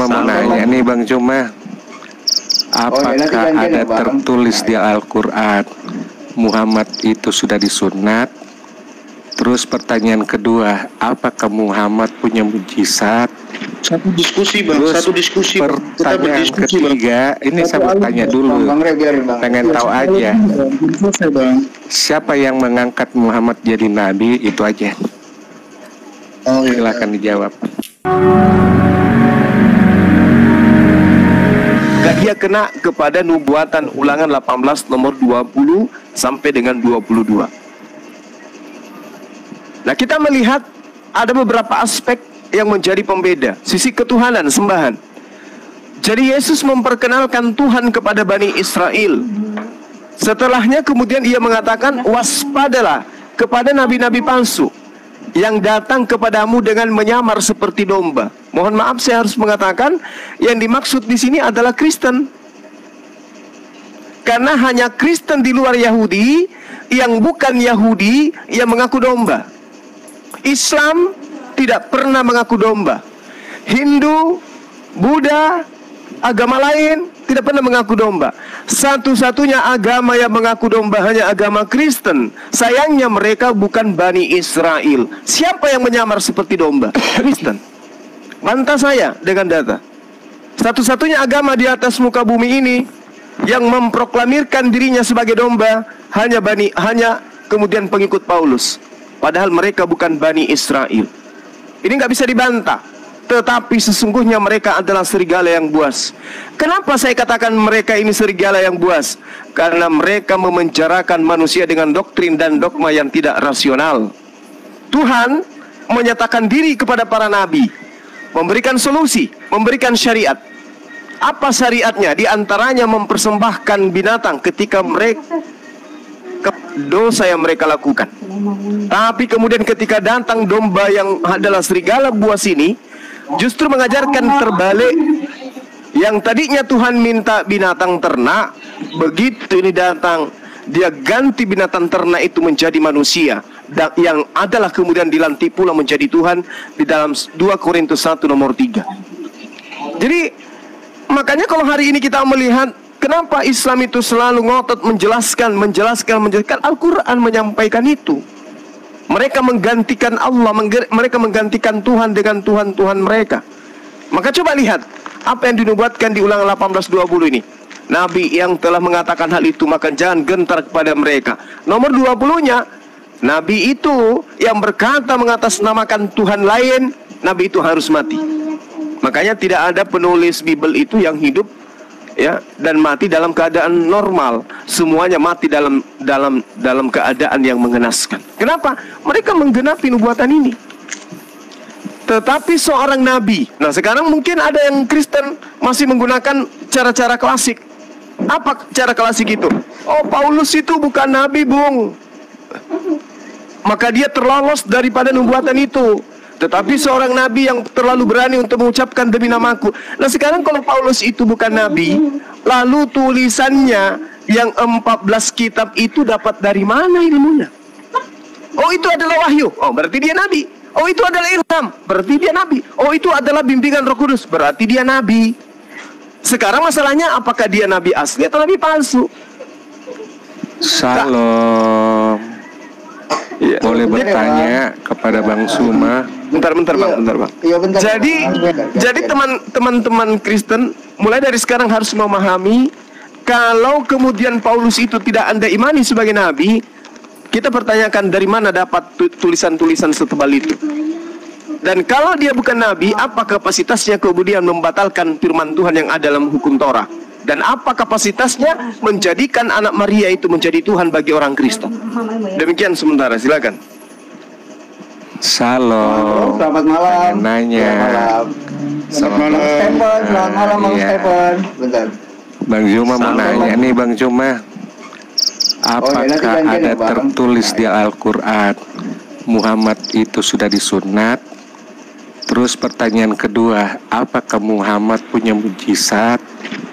mau nanya nih Bang Juma, apakah ada tertulis di Al-Quran Muhammad itu sudah disunat? Terus pertanyaan kedua, apakah Muhammad punya mujizat? Satu diskusi Bang, satu diskusi. Pertanyaan ketiga, ini saya bertanya dulu, pengen tahu aja, siapa yang mengangkat Muhammad jadi nabi? Itu aja. Silakan dijawab. Dia kena kepada nubuatan Ulangan 18 nomor 20 sampai dengan 22. Nah, kita melihat ada beberapa aspek yang menjadi pembeda, sisi ketuhanan, sembahan. Jadi Yesus memperkenalkan Tuhan kepada Bani Israel. Setelahnya kemudian ia mengatakan, waspadalah kepada nabi-nabi palsu yang datang kepadamu dengan menyamar seperti domba. Mohon maaf, saya harus mengatakan yang dimaksud di sini adalah Kristen. Karena hanya Kristen di luar Yahudi yang bukan Yahudi yang mengaku domba. Islam tidak pernah mengaku domba. Hindu, Buddha, agama lain tidak pernah mengaku domba. Satu-satunya agama yang mengaku domba hanya agama Kristen. Sayangnya mereka bukan Bani Israel. Siapa yang menyamar seperti domba? Kristen. Bantah saya dengan data. Satu-satunya agama di atas muka bumi ini yang memproklamirkan dirinya sebagai domba hanya kemudian pengikut Paulus. Padahal mereka bukan Bani Israel. Ini nggak bisa dibantah. Tetapi sesungguhnya mereka adalah serigala yang buas. Kenapa saya katakan mereka ini serigala yang buas? Karena mereka memenjarakan manusia dengan doktrin dan dogma yang tidak rasional. Tuhan menyatakan diri kepada para nabi, memberikan solusi, memberikan syariat. Apa syariatnya? Di antaranya mempersembahkan binatang ketika mereka dosa yang mereka lakukan. Tapi kemudian ketika datang domba yang adalah serigala buas ini, justru mengajarkan terbalik. Yang tadinya Tuhan minta binatang ternak, begitu ini datang, dia ganti binatang ternak itu menjadi manusia, yang adalah kemudian dilantik pula menjadi Tuhan di dalam 2 Korintus 1 nomor 3. Jadi makanya kalau hari ini kita melihat kenapa Islam itu selalu ngotot menjelaskan Al-Quran menyampaikan itu. Mereka menggantikan Allah, mereka menggantikan Tuhan dengan Tuhan-Tuhan mereka. Maka coba lihat apa yang dinubuatkan di Ulangan 18:20 ini. Nabi yang telah mengatakan hal itu, maka jangan gentar kepada mereka. Nomor 20-nya, Nabi itu yang berkata mengatasnamakan Tuhan lain, Nabi itu harus mati. Makanya tidak ada penulis Bible itu yang hidup ya dan mati dalam keadaan normal. Semuanya mati dalam keadaan yang mengenaskan. Kenapa? Mereka menggenapi nubuatan ini. Tetapi seorang nabi, nah sekarang mungkin ada yang Kristen masih menggunakan cara-cara klasik. Apa cara klasik itu? Oh, Paulus itu bukan nabi, Bung, maka dia terlolos daripada nubuatan itu. Tetapi seorang nabi yang terlalu berani untuk mengucapkan demi namaku. Nah sekarang kalau Paulus itu bukan nabi, lalu tulisannya yang 14 kitab itu dapat dari mana ilmunya? Oh, itu adalah wahyu. Oh, berarti dia nabi. Oh, itu adalah ilham. Berarti dia nabi. Oh, itu adalah bimbingan Roh Kudus. Berarti dia nabi. Sekarang masalahnya apakah dia nabi asli atau nabi palsu? Salam. Ya, boleh bertanya kepada Bang Suma. Bentar Bang. Iya, bentar. Jadi teman-teman Kristen mulai dari sekarang harus memahami, kalau kemudian Paulus itu tidak Anda imani sebagai nabi, kita pertanyakan dari mana dapat tulisan-tulisan setebal itu. Dan kalau dia bukan nabi, apa kapasitasnya kemudian membatalkan firman Tuhan yang ada dalam hukum Torah? Dan apa kapasitasnya menjadikan anak Maria itu menjadi Tuhan bagi orang Kristen? Demikian sementara, silakan. Salam. Selamat malam. Nanya. Selamat malam, Bang Stephen. Bentar. Bang Juma mau nanya nih, Bang Juma. Apakah ada tertulis di Al-Quran Muhammad itu sudah disunat? Terus pertanyaan kedua, apakah Muhammad punya mujizat?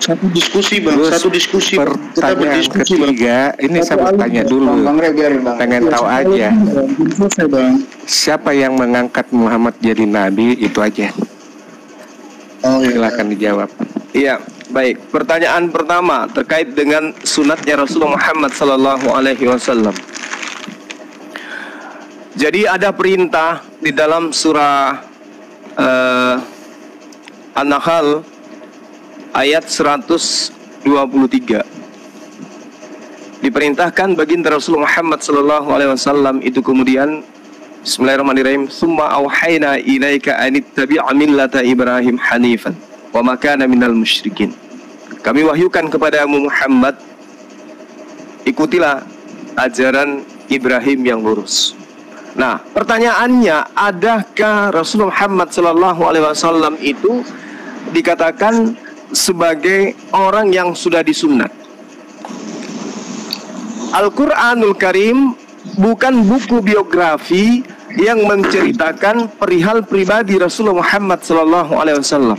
Satu diskusi Bang, satu diskusi. Pertanyaan ketiga, ini saya bertanya dulu, pengen tahu aja, siapa yang mengangkat Muhammad jadi nabi? Itu aja. Oh, iya. Silahkan dijawab. Iya, baik. Pertanyaan pertama terkait dengan sunatnya Rasulullah Muhammad sallallahu alaihi wasallam. Jadi ada perintah di dalam surah An-Nahl ayat 123. Diperintahkan baginda Rasulullah Muhammad sallallahu alaihi wasallam itu kemudian bismillahirrahmanirrahim, summa auhayna ilaika anittabi'a millata Ibrahim hanifan wa ma kana minal musyrikin. Kami wahyukan kepadamu Muhammad, ikutilah ajaran Ibrahim yang lurus. Nah, pertanyaannya, adakah Rasulullah Muhammad sallallahu alaihi wasallam itu dikatakan sebagai orang yang sudah disunat? Al-Quranul Karim bukan buku biografi yang menceritakan perihal pribadi Rasulullah Muhammad SAW.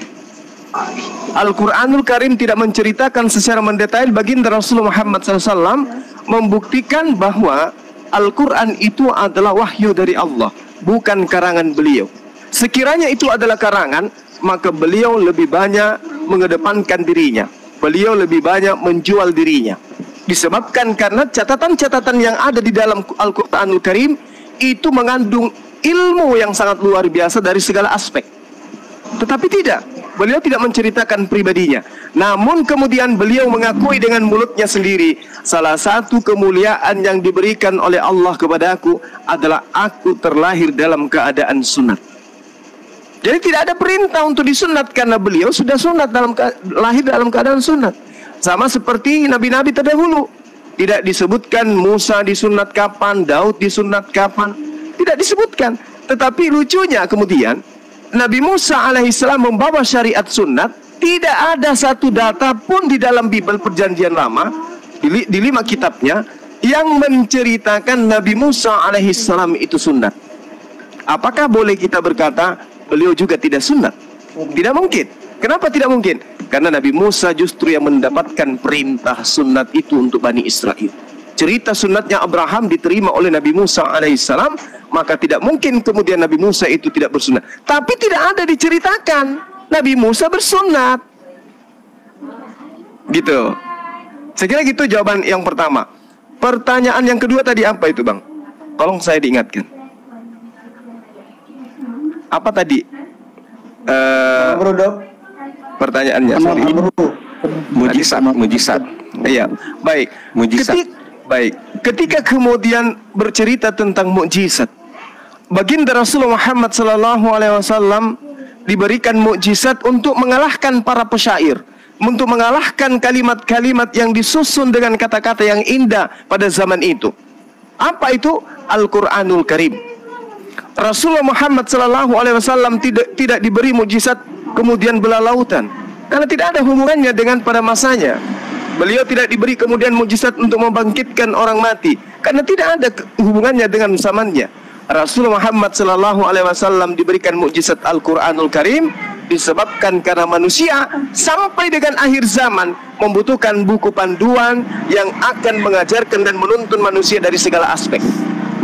Al-Quranul Karim tidak menceritakan secara mendetail baginda Rasulullah Muhammad SAW, membuktikan bahwa Al-Quran itu adalah wahyu dari Allah, bukan karangan beliau. Sekiranya itu adalah karangan, maka beliau lebih banyak mengedepankan dirinya, beliau lebih banyak menjual dirinya. Disebabkan karena catatan-catatan yang ada di dalam Al-Quranul Karim itu mengandung ilmu yang sangat luar biasa dari segala aspek. Tetapi tidak, beliau tidak menceritakan pribadinya. Namun kemudian beliau mengakui dengan mulutnya sendiri, salah satu kemuliaan yang diberikan oleh Allah kepadaku adalah aku terlahir dalam keadaan sunat. Jadi tidak ada perintah untuk disunat karena beliau sudah sunat, lahir dalam keadaan sunat. Sama seperti nabi-nabi terdahulu, tidak disebutkan Musa disunat kapan, Daud disunat kapan, tidak disebutkan. Tetapi lucunya kemudian Nabi Musa alaihissalam membawa syariat sunat. Tidak ada satu data pun di dalam Bible Perjanjian Lama di 5 kitabnya yang menceritakan Nabi Musa alaihissalam itu sunat. Apakah boleh kita berkata beliau juga tidak sunat? Tidak mungkin. Kenapa tidak mungkin? Karena Nabi Musa justru yang mendapatkan perintah sunat itu untuk Bani Israel. Cerita sunatnya Abraham diterima oleh Nabi Musa alaihissalam, maka tidak mungkin kemudian Nabi Musa itu tidak bersunat. Tapi tidak ada diceritakan Nabi Musa bersunat. Gitu. Saya kira gitu jawaban yang pertama. Pertanyaan yang kedua tadi apa itu, Bang? Tolong saya diingatkan. Apa tadi? Pertanyaannya, sorry. Mujizat. Iya, baik. Mujizat. Ketika kemudian bercerita tentang mukjizat, baginda Rasulullah Muhammad SAW diberikan mukjizat untuk mengalahkan para pesyair, untuk mengalahkan kalimat-kalimat yang disusun dengan kata-kata yang indah pada zaman itu. Apa itu? Al-Quranul Karim. Rasulullah Muhammad SAW tidak diberi mukjizat kemudian belah lautan, karena tidak ada hubungannya dengan pada masanya. Beliau tidak diberi kemudian mukjizat untuk membangkitkan orang mati, karena tidak ada hubungannya dengan zamannya. Rasulullah Muhammad SAW diberikan mukjizat Al-Quranul Karim disebabkan karena manusia sampai dengan akhir zaman membutuhkan buku panduan yang akan mengajarkan dan menuntun manusia dari segala aspek.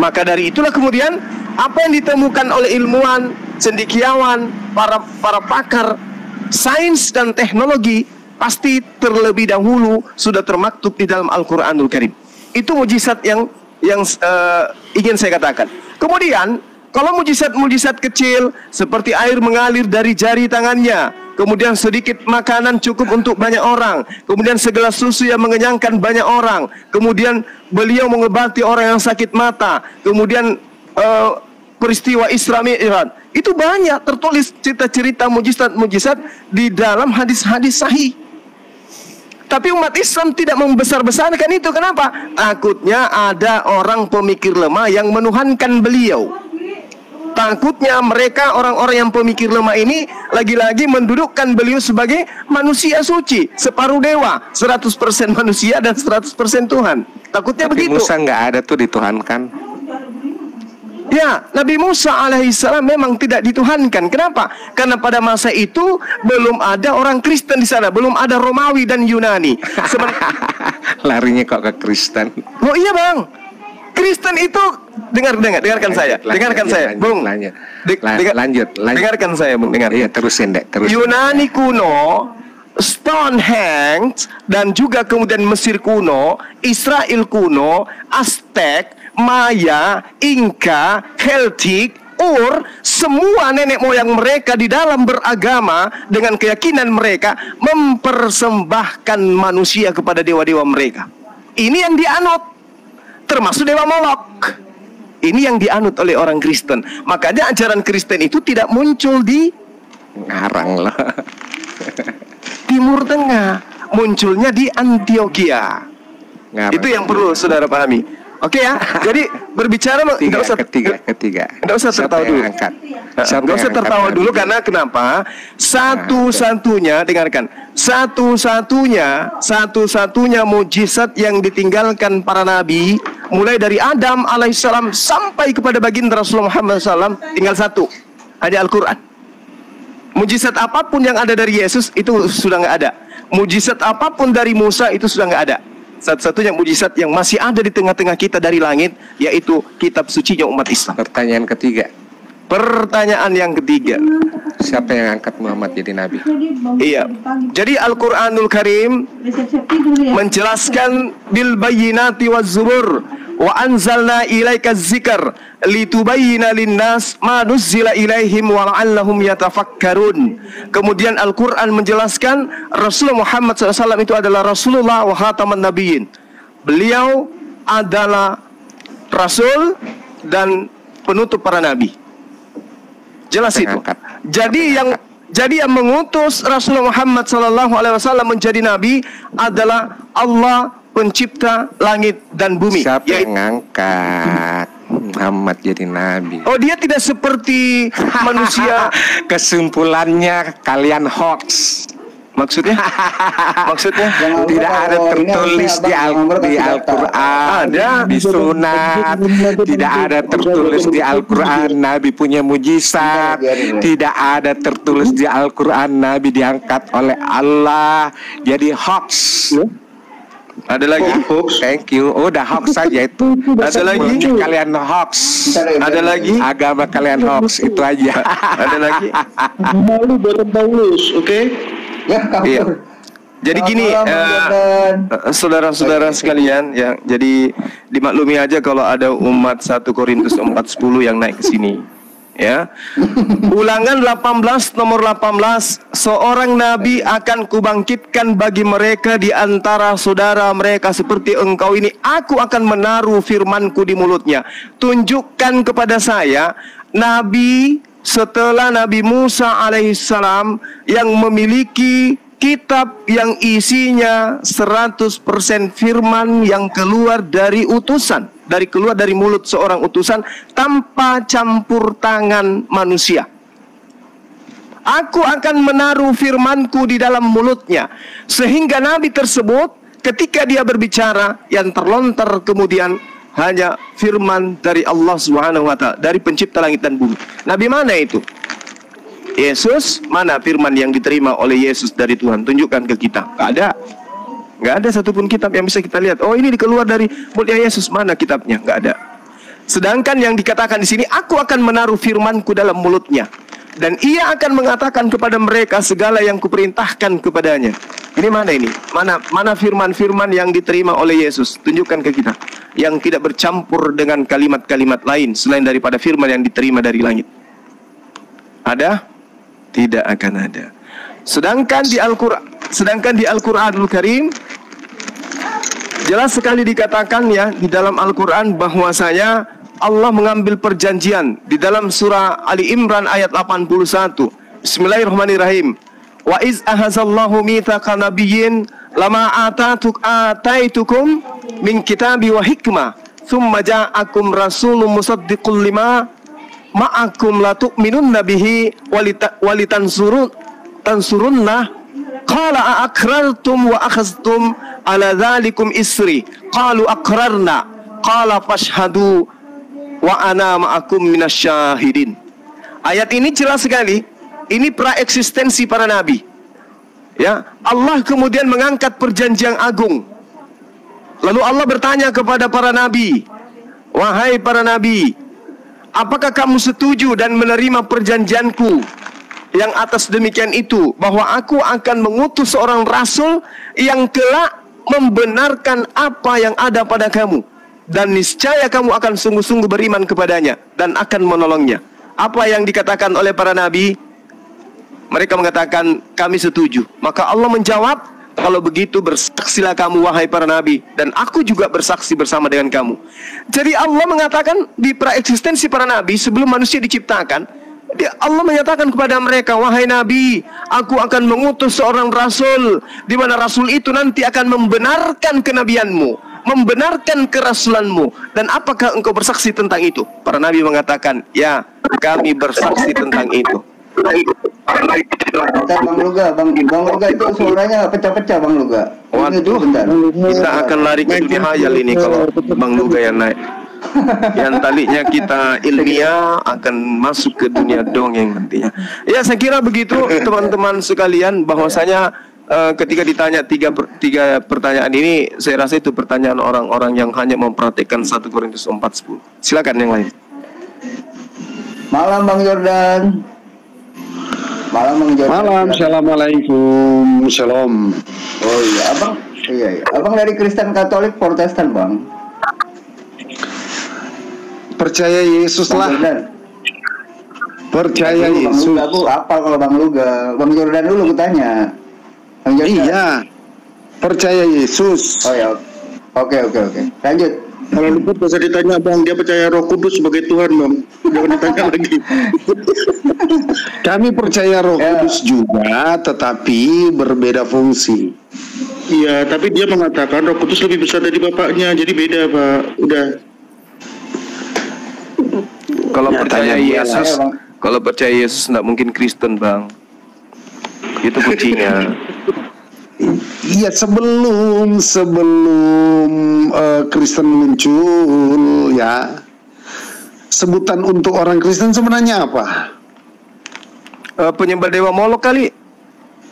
Maka dari itulah kemudian apa yang ditemukan oleh ilmuwan, cendekiawan, para pakar sains dan teknologi pasti terlebih dahulu sudah termaktub di dalam Al-Quranul Karim. Itu mujizat yang ingin saya katakan. Kemudian kalau mujizat kecil seperti air mengalir dari jari tangannya, kemudian sedikit makanan cukup untuk banyak orang, kemudian segelas susu yang mengenyangkan banyak orang, kemudian beliau mengobati orang yang sakit mata, kemudian peristiwa Isra Mi'raj, itu banyak tertulis cerita-cerita mujizat-mujizat di dalam hadis-hadis sahih. Tapi umat Islam tidak membesar-besarkan itu. Kenapa? Takutnya ada orang pemikir lemah yang menuhankan beliau. Takutnya mereka orang-orang yang pemikir lemah ini lagi-lagi mendudukkan beliau sebagai manusia suci, separuh dewa, 100% manusia dan 100% Tuhan. Takutnya tapi begitu. Musa nggak ada tuh dituhankan. Ya, Nabi Musa alaihissalam memang tidak dituhankan. Kenapa? Karena pada masa itu belum ada orang Kristen di sana, belum ada Romawi dan Yunani. Larinya kok ke Kristen. Oh iya, Bang. Kristen itu dengarkan saya, Bung. Dengarkan saya, Bung. Iya, terusin deh. Yunani kuno, Stonehenge, dan juga kemudian Mesir kuno, Israel kuno, Aztec, Maya, Inka, Celtic, semua nenek moyang mereka di dalam beragama dengan keyakinan mereka mempersembahkan manusia kepada dewa-dewa mereka. Ini yang dianut, termasuk dewa Molok. Ini yang dianut oleh orang Kristen. Makanya ajaran Kristen itu tidak muncul di ngarang lah. Timur Tengah, munculnya di Antioquia. Ngarang. Itu yang perlu saudara pahami. Oke ya, jadi berbicara ketiga. Nggak usah tertawa dulu. Nggak usah tertawa dulu karena kenapa? Satu-satunya, dengarkan, satu-satunya mujizat yang ditinggalkan para nabi, mulai dari Adam alaihissalam sampai kepada baginda Rasulullah Muhammad SAW, tinggal satu, hanya Al-Quran. Mujizat apapun yang ada dari Yesus itu sudah nggak ada. Mujizat apapun dari Musa itu sudah nggak ada. Satu-satunya mujizat yang masih ada di tengah-tengah kita dari langit, yaitu kitab sucinya umat Islam. Pertanyaan yang ketiga. Siapa yang angkat Muhammad jadi nabi? Iya. Jadi Al-Quranul Karim menjelaskan bil bayyinati waz zubur wa anzalna ilaika dzikr litubayyina linnas ma nuzzila ilaihim wa la'allahum yatafakkarun. Kemudian Al-Quran menjelaskan Rasulullah Muhammad SAW itu adalah Rasulullah wa khataman nabiyyin. Beliau adalah Rasul dan penutup para nabi. Jelas itu. Jadi yang mengutus Rasulullah Muhammad SAW menjadi nabi adalah Allah, pencipta langit dan bumi. Siapa yang ngangkat Muhammad jadi nabi? Oh, dia tidak seperti manusia. Kesimpulannya kalian hoax. Maksudnya? Tidak ada tertulis di Al-Quran, di Sunnah. Tidak ada tertulis di Al-Quran Nabi punya mujizat. Tidak ada tertulis di Al-Quran Nabi diangkat oleh Allah. Jadi hoax. Ada lagi? Hoax. Thank you. Udah hoax saja itu. Ada lagi? Kalian hoax. Ada lagi? Agama kalian hoax. Itu aja. Ada lagi? Malu buatan Paulus, oke? Ya, iya. Jadi gini, saudara-saudara sekalian, ya, jadi dimaklumi aja kalau ada umat 1 Korintus 4:10 yang naik ke sini. Ya. Ulangan 18 nomor 18, seorang nabi akan kubangkitkan bagi mereka di antara saudara mereka seperti engkau ini. Aku akan menaruh firmanku di mulutnya. Tunjukkan kepada saya nabi setelah Nabi Musa alaihissalam yang memiliki kitab yang isinya 100% firman yang keluar dari utusan, keluar dari mulut seorang utusan tanpa campur tangan manusia. Aku akan menaruh firmanku di dalam mulutnya, sehingga nabi tersebut ketika dia berbicara yang terlontar kemudian hanya firman dari Allah Subhanahu wa ta'ala, dari pencipta langit dan bumi. Nabi mana itu? Yesus. Mana firman yang diterima oleh Yesus dari Tuhan? Tunjukkan ke kita. Gak ada satupun kitab yang bisa kita lihat. Oh, ini dikeluar dari mulutnya Yesus. Mana kitabnya? Gak ada. Sedangkan yang dikatakan di sini, aku akan menaruh firmanku dalam mulutnya, dan ia akan mengatakan kepada mereka segala yang kuperintahkan kepadanya. Ini mana ini? Mana firman-firman yang diterima oleh Yesus? Tunjukkan ke kita. Yang tidak bercampur dengan kalimat-kalimat lain selain daripada firman yang diterima dari langit. Ada? Tidak akan ada. Sedangkan di Al-Quranul Karim jelas sekali dikatakan ya di dalam Al-Quran bahwasanya Allah mengambil perjanjian di dalam surah Ali Imran ayat 81. Bismillahirrahmanirrahim. Wa iz ahazallahu mitsaqa nabiyyin lama ataitukum min kitabi wa hikmah thumma ja'akum rasulun musaddiqul lima ma'akum la tu'minunna bihi tansurunna qala a'akrartum wa akhadhtum ala dhalikum isri qalu aqrarna qala fashhadu wa ana ma'akum minasyahidin. Ayat ini jelas sekali. Ini praeksistensi para nabi. Ya, Allah kemudian mengangkat perjanjian agung. Lalu Allah bertanya kepada para nabi, wahai para nabi, apakah kamu setuju dan menerima perjanjianku yang atas demikian itu, bahwa aku akan mengutus seorang rasul yang kelak membenarkan apa yang ada pada kamu, dan niscaya kamu akan sungguh-sungguh beriman kepadanya dan akan menolongnya. Apa yang dikatakan oleh para nabi? Mereka mengatakan, kami setuju. Maka Allah menjawab, kalau begitu bersaksilah kamu wahai para nabi, dan aku juga bersaksi bersama dengan kamu. Jadi Allah mengatakan di praeksistensi para nabi sebelum manusia diciptakan, Allah menyatakan kepada mereka, wahai nabi, aku akan mengutus seorang rasul, di mana rasul itu nanti akan membenarkan kenabianmu, membenarkan kerasulanmu. Dan apakah engkau bersaksi tentang itu? Para nabi mengatakan, ya, kami bersaksi tentang itu. Bang Luga, Bang Luga itu suaranya pecah-pecah, Bang Luga. Waduh, kita akan lari ke dunia hayal ini kalau Bang Luga yang naik. Yang tadinya kita ilmiah akan masuk ke dunia dongeng nantinya. Ya, saya kira begitu teman-teman sekalian, bahwasanya ketika ditanya tiga pertanyaan ini, saya rasa itu pertanyaan orang-orang yang hanya mempraktikkan 1 Korintus 4:10. Silakan yang lain. Malam Bang Jordan. Malam Bang Jordan. Malam, assalamualaikum, shalom. Oh iya, abang, iya. Abang dari Kristen Katolik Protestan, Bang. Percaya Yesus lah. Percaya Yesus. Bang Luga, aku apal kalau Bang Luga. Bang Jordan dulu aku tanya. Bang Jordan. Iya. Percaya Yesus. Oh ya. Oke. Lanjut. Kalau luput bisa ditanya, Bang, dia percaya Roh Kudus sebagai Tuhan, Bang. Jangan ditanya lagi. Kami percaya Roh Kudus juga, tetapi berbeda fungsi. Iya, tapi dia mengatakan Roh Kudus lebih besar dari Bapaknya, jadi beda, Pak. Udah. Kalau percaya Yesus nggak mungkin Kristen, Bang. Itu kuncinya. Iya, sebelum Kristen muncul, ya, sebutan untuk orang Kristen sebenarnya apa? Penyembah dewa Molok kali.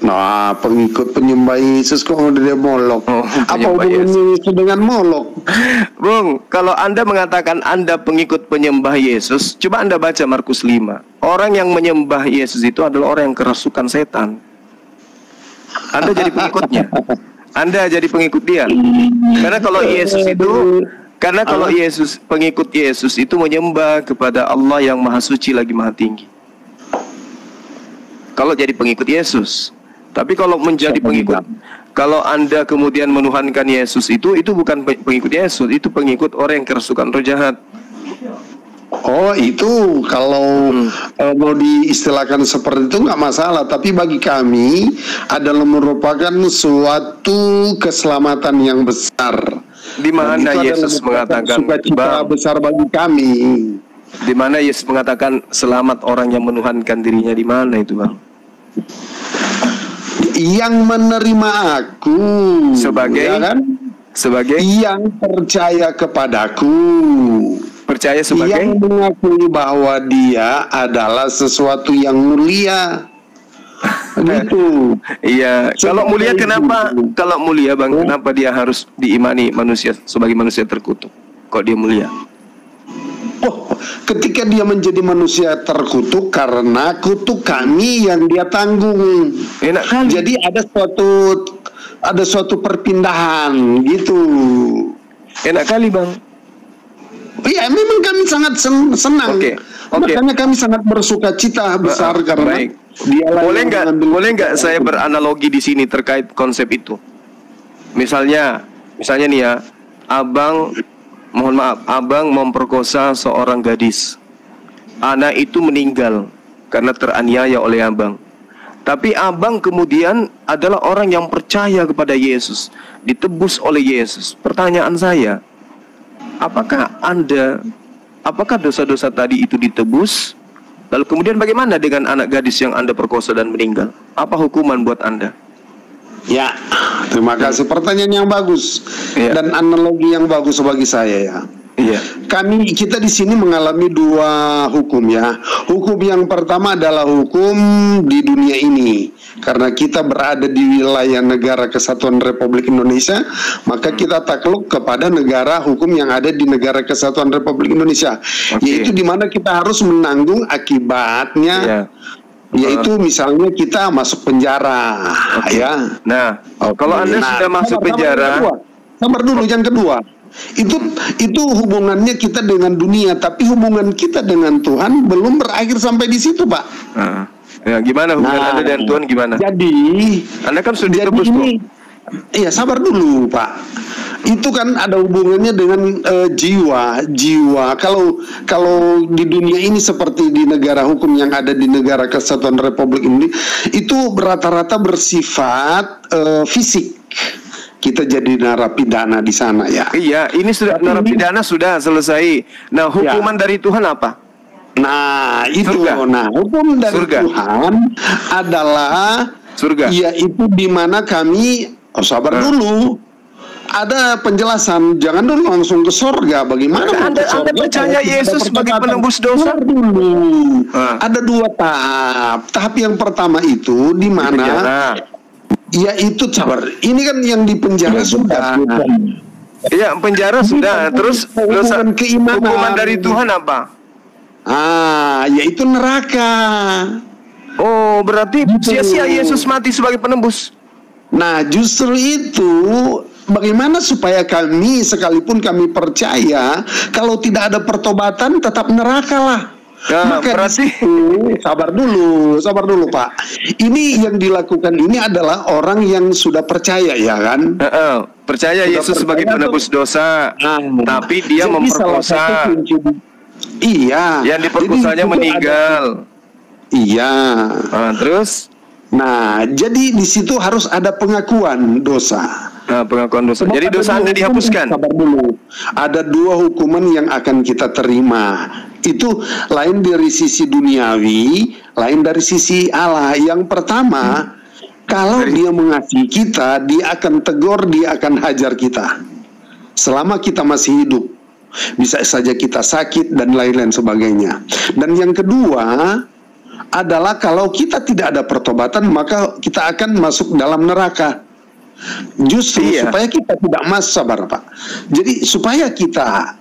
Nah, pengikut penyembah Yesus kok udah Molok. Apa hubungannya Yesus dengan Molok? Bung, kalau Anda mengatakan Anda pengikut penyembah Yesus, coba Anda baca Markus 5. Orang yang menyembah Yesus itu adalah orang yang kerasukan setan. Anda jadi pengikutnya. Anda jadi pengikut dia. Karena kalau Yesus pengikut Yesus itu menyembah kepada Allah yang Maha Suci lagi Maha Tinggi. Kalau jadi pengikut Yesus. Tapi kalau menjadi pengikut, kalau Anda kemudian menuhankan Yesus, itu bukan pengikut Yesus, itu pengikut orang yang kerasukan roh jahat. Oh, itu kalau mau diistilahkan seperti itu nggak masalah. Tapi bagi kami adalah merupakan suatu keselamatan yang besar. Di mana Yesus mengatakan sukacita besar bagi kami. Di mana Yesus mengatakan selamat orang yang menuhankan dirinya, di mana itu, Bang? Yang menerima aku sebagai, ya kan? Sebagai yang percaya kepadaku. Percaya sebagai yang mengakui bahwa dia adalah sesuatu yang mulia. Gitu. Iya. Kalau mulia kenapa? Kalau mulia, Bang, kenapa dia harus diimani manusia sebagai manusia terkutuk? Kok dia mulia? Oh, ketika dia menjadi manusia terkutuk karena kutuk kami yang dia tanggung. Enak kali. Jadi ada suatu perpindahan gitu. Enak kali, Bang. Iya, memang kami sangat senang. Oke. Makanya kami sangat bersuka cita besar karena boleh nggak saya beranalogi di sini terkait konsep itu? Misalnya nih ya, abang memperkosa seorang gadis. Anak itu meninggal karena teraniaya oleh abang. Tapi abang kemudian adalah orang yang percaya kepada Yesus, ditebus oleh Yesus. Pertanyaan saya, apakah dosa-dosa tadi itu ditebus? Lalu kemudian bagaimana dengan anak gadis yang Anda perkosa dan meninggal? Apa hukuman buat Anda? Ya, terima kasih. Pertanyaan yang bagus dan analogi yang bagus bagi saya ya. Iya. Kita di sini mengalami dua hukum ya. Hukum yang pertama adalah hukum di dunia ini. Karena kita berada di wilayah Negara Kesatuan Republik Indonesia, maka kita takluk kepada negara hukum yang ada di Negara Kesatuan Republik Indonesia. Yaitu di mana kita harus menanggung akibatnya. Yaitu misalnya kita masuk penjara, ya. Nah, kalau Anda sudah masuk penjara, sabar dulu, yang kedua. Itu hubungannya kita dengan dunia, tapi hubungan kita dengan Tuhan belum berakhir sampai di situ, Pak. Ya, gimana hubungan Anda dengan Tuhan gimana? Jadi, Anda kan sudah ditebus, iya, sabar dulu, Pak. Itu kan ada hubungannya dengan jiwa. Kalau di dunia ini seperti di negara hukum yang ada di Negara Kesatuan Republik Indonesia, itu rata-rata bersifat fisik. Kita jadi narapidana di sana ya. Iya, ini sudah narapidana sudah selesai. Nah, hukuman dari Tuhan apa? Nah, itu. Surga. Nah, hukum dari Tuhan adalah surga. Yaitu di mana kami sabar dulu. Ada penjelasan, jangan dulu langsung ke surga. Bagaimana Anda percaya Yesus sebagai penembus dosa? Dulu. Ada dua tahap. Tahap yang pertama itu di mana yaitu sabar. Ini kan yang di penjara sudah. Iya, penjara sudah. Terus dosa hukuman dari Tuhan apa? Yaitu neraka. Oh, berarti sia-sia Yesus mati sebagai penembus. Nah, justru itu bagaimana supaya kami, sekalipun kami percaya, kalau tidak ada pertobatan tetap neraka lah. Maka berarti sabar dulu Pak. Ini yang dilakukan ini adalah orang yang sudah percaya ya kan? Percaya sudah Yesus sebagai penebus dosa, tapi dia memperkosa. Iya. Yang diperkosanya meninggal. Iya. Terus? Nah, jadi di situ harus ada pengakuan dosa. Pengakuan dosa. Jadi dosa Anda dihapuskan. Sabar dulu. Ada dua hukuman yang akan kita terima. Itu lain dari sisi duniawi, lain dari sisi Allah. Yang pertama, kalau dia mengasihi kita, dia akan tegur, dia akan hajar kita. Selama kita masih hidup. Bisa saja kita sakit dan lain-lain sebagainya. Dan yang kedua adalah kalau kita tidak ada pertobatan, maka kita akan masuk dalam neraka. Justru supaya kita tidak masuk, sabar Pak. Jadi supaya kita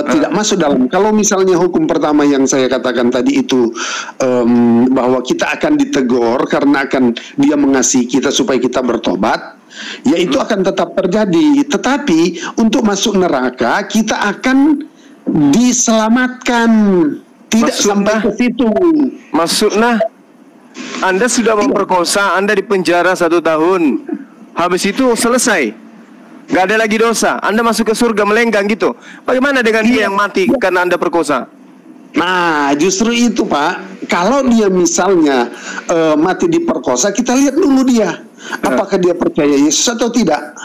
tidak masuk dalam, kalau misalnya hukum pertama yang saya katakan tadi itu bahwa kita akan ditegur karena akan dia mengasihi kita supaya kita bertobat, ya itu akan tetap terjadi. Tetapi untuk masuk neraka kita akan diselamatkan, tidak sampai ke situ. Maksudnya Anda sudah memperkosa, Anda dipenjara 1 tahun. Habis itu selesai, nggak ada lagi dosa, Anda masuk ke surga melenggang gitu. Bagaimana dengan dia yang mati karena Anda perkosa? Nah, justru itu Pak. Kalau dia misalnya mati diperkosa, kita lihat dulu dia, apakah dia percaya Yesus atau tidak.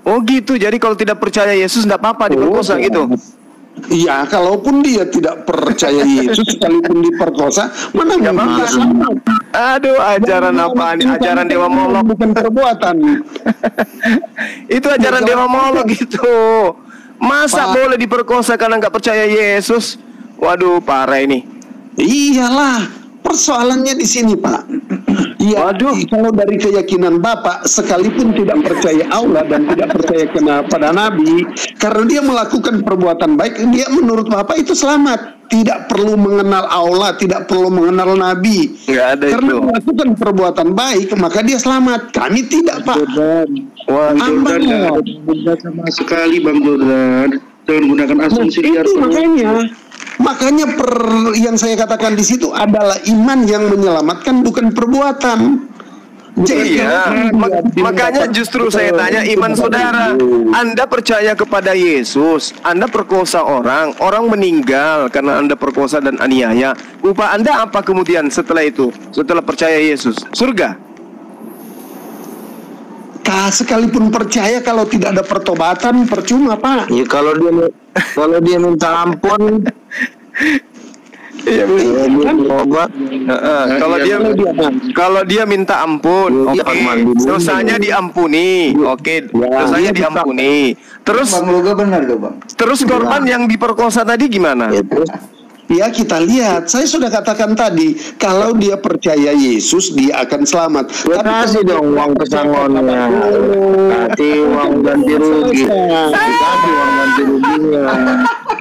Oh gitu. Jadi kalau tidak percaya Yesus nggak apa-apa diperkosa gitu. Iya, kalaupun dia tidak percaya Yesus sekalipun diperkosa, mana mungkin dia selamat. Aduh, ajaran apa ini? Ajaran Dewa Molok, bukan perbuatan. Itu ajaran Dewa Molok gitu. Masa boleh diperkosa karena nggak percaya Yesus? Waduh, parah ini. Iyalah, persoalannya di sini Pak. Iya, kalau dari keyakinan Bapak, sekalipun tidak percaya Allah dan tidak percaya kepada Nabi, karena dia melakukan perbuatan baik, dia menurut Bapak itu selamat. Tidak perlu mengenal Allah, tidak perlu mengenal Nabi. Karena melakukan perbuatan baik, maka dia selamat. Kami tidak, Pak. Wah, tidak sama sekali, Bang Jordan. Jangan gunakan asumsi liar. Itu makanya yang saya katakan di situ adalah iman yang menyelamatkan, bukan perbuatan. Jadi, makanya justru saya tanya iman saudara. Anda percaya kepada Yesus, Anda perkosa orang meninggal karena Anda perkosa dan aniaya. Upah Anda apa kemudian setelah itu? Setelah percaya Yesus, surga? Sekalipun percaya, kalau tidak ada pertobatan percuma Pak. Ya kalau dia minta ampun, Iya, kalau dia minta ampun, oke, dosanya diampuni, oke, dosanya diampuni. Terus Bang Luga benar tuh Bang. terus korban yang diperkosa tadi gimana? Ya kita lihat, saya sudah katakan tadi, kalau dia percaya Yesus, dia akan selamat. Ya kasih dong uang pesangonnya, kasih uang ganti rugi, kasih uang ganti ruginya.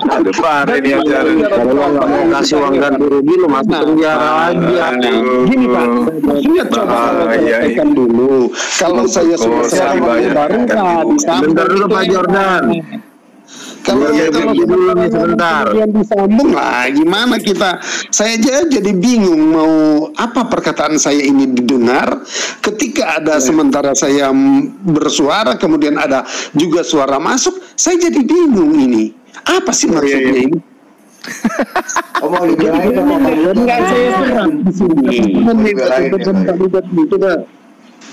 Aduh, parah ini acara. Kalau lo nggak mau kasih uang ganti rugi, lo masuk penjara aja. Gini Pak, saya coba sampaikan dulu. Kalau saya sudah selamat, baru Bentar dulu Pak Jordan. Kalau sebentar. yang disambung lah, gimana kita? Saya aja jadi bingung mau apa perkataan saya ini didengar ketika ada sementara saya bersuara, kemudian ada juga suara masuk, saya jadi bingung ini. Apa sih maksudnya ini? Mau dibelain sama Bang Luga. Enggak, saya serang di sini.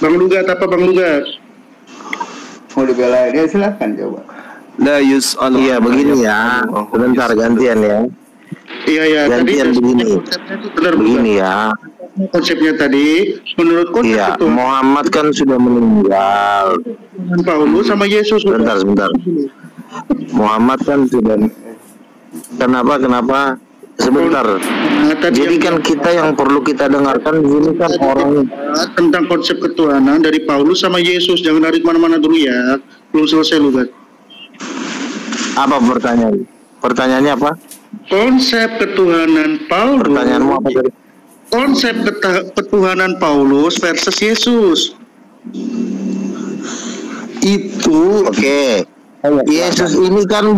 Bang Lugat apa Bang Lugat? Mau dibelain ya silakan coba. Iya begini ya, sebentar gantian ya. Iya gantian tadi begini. Benar Begini ya. Konsepnya tadi menurut konsep Iya, itu Muhammad kan sudah meninggal. Paulus sama Yesus. Sebentar. Muhammad kan sudah. Kenapa? Sebentar. Jadi kan kita yang perlu kita dengarkan di sini kan orang tentang konsep ketuhanan dari Paulus sama Yesus. Jangan lari kemana-mana dulu ya. Belum selesai lu kan. apa pertanyaan? Pertanyaannya apa? Konsep ketuhanan Paulus. Pertanyaanmu apa tadi? Konsep ketuhanan Paulus versus Yesus. Itu Oke. Yesus ini kan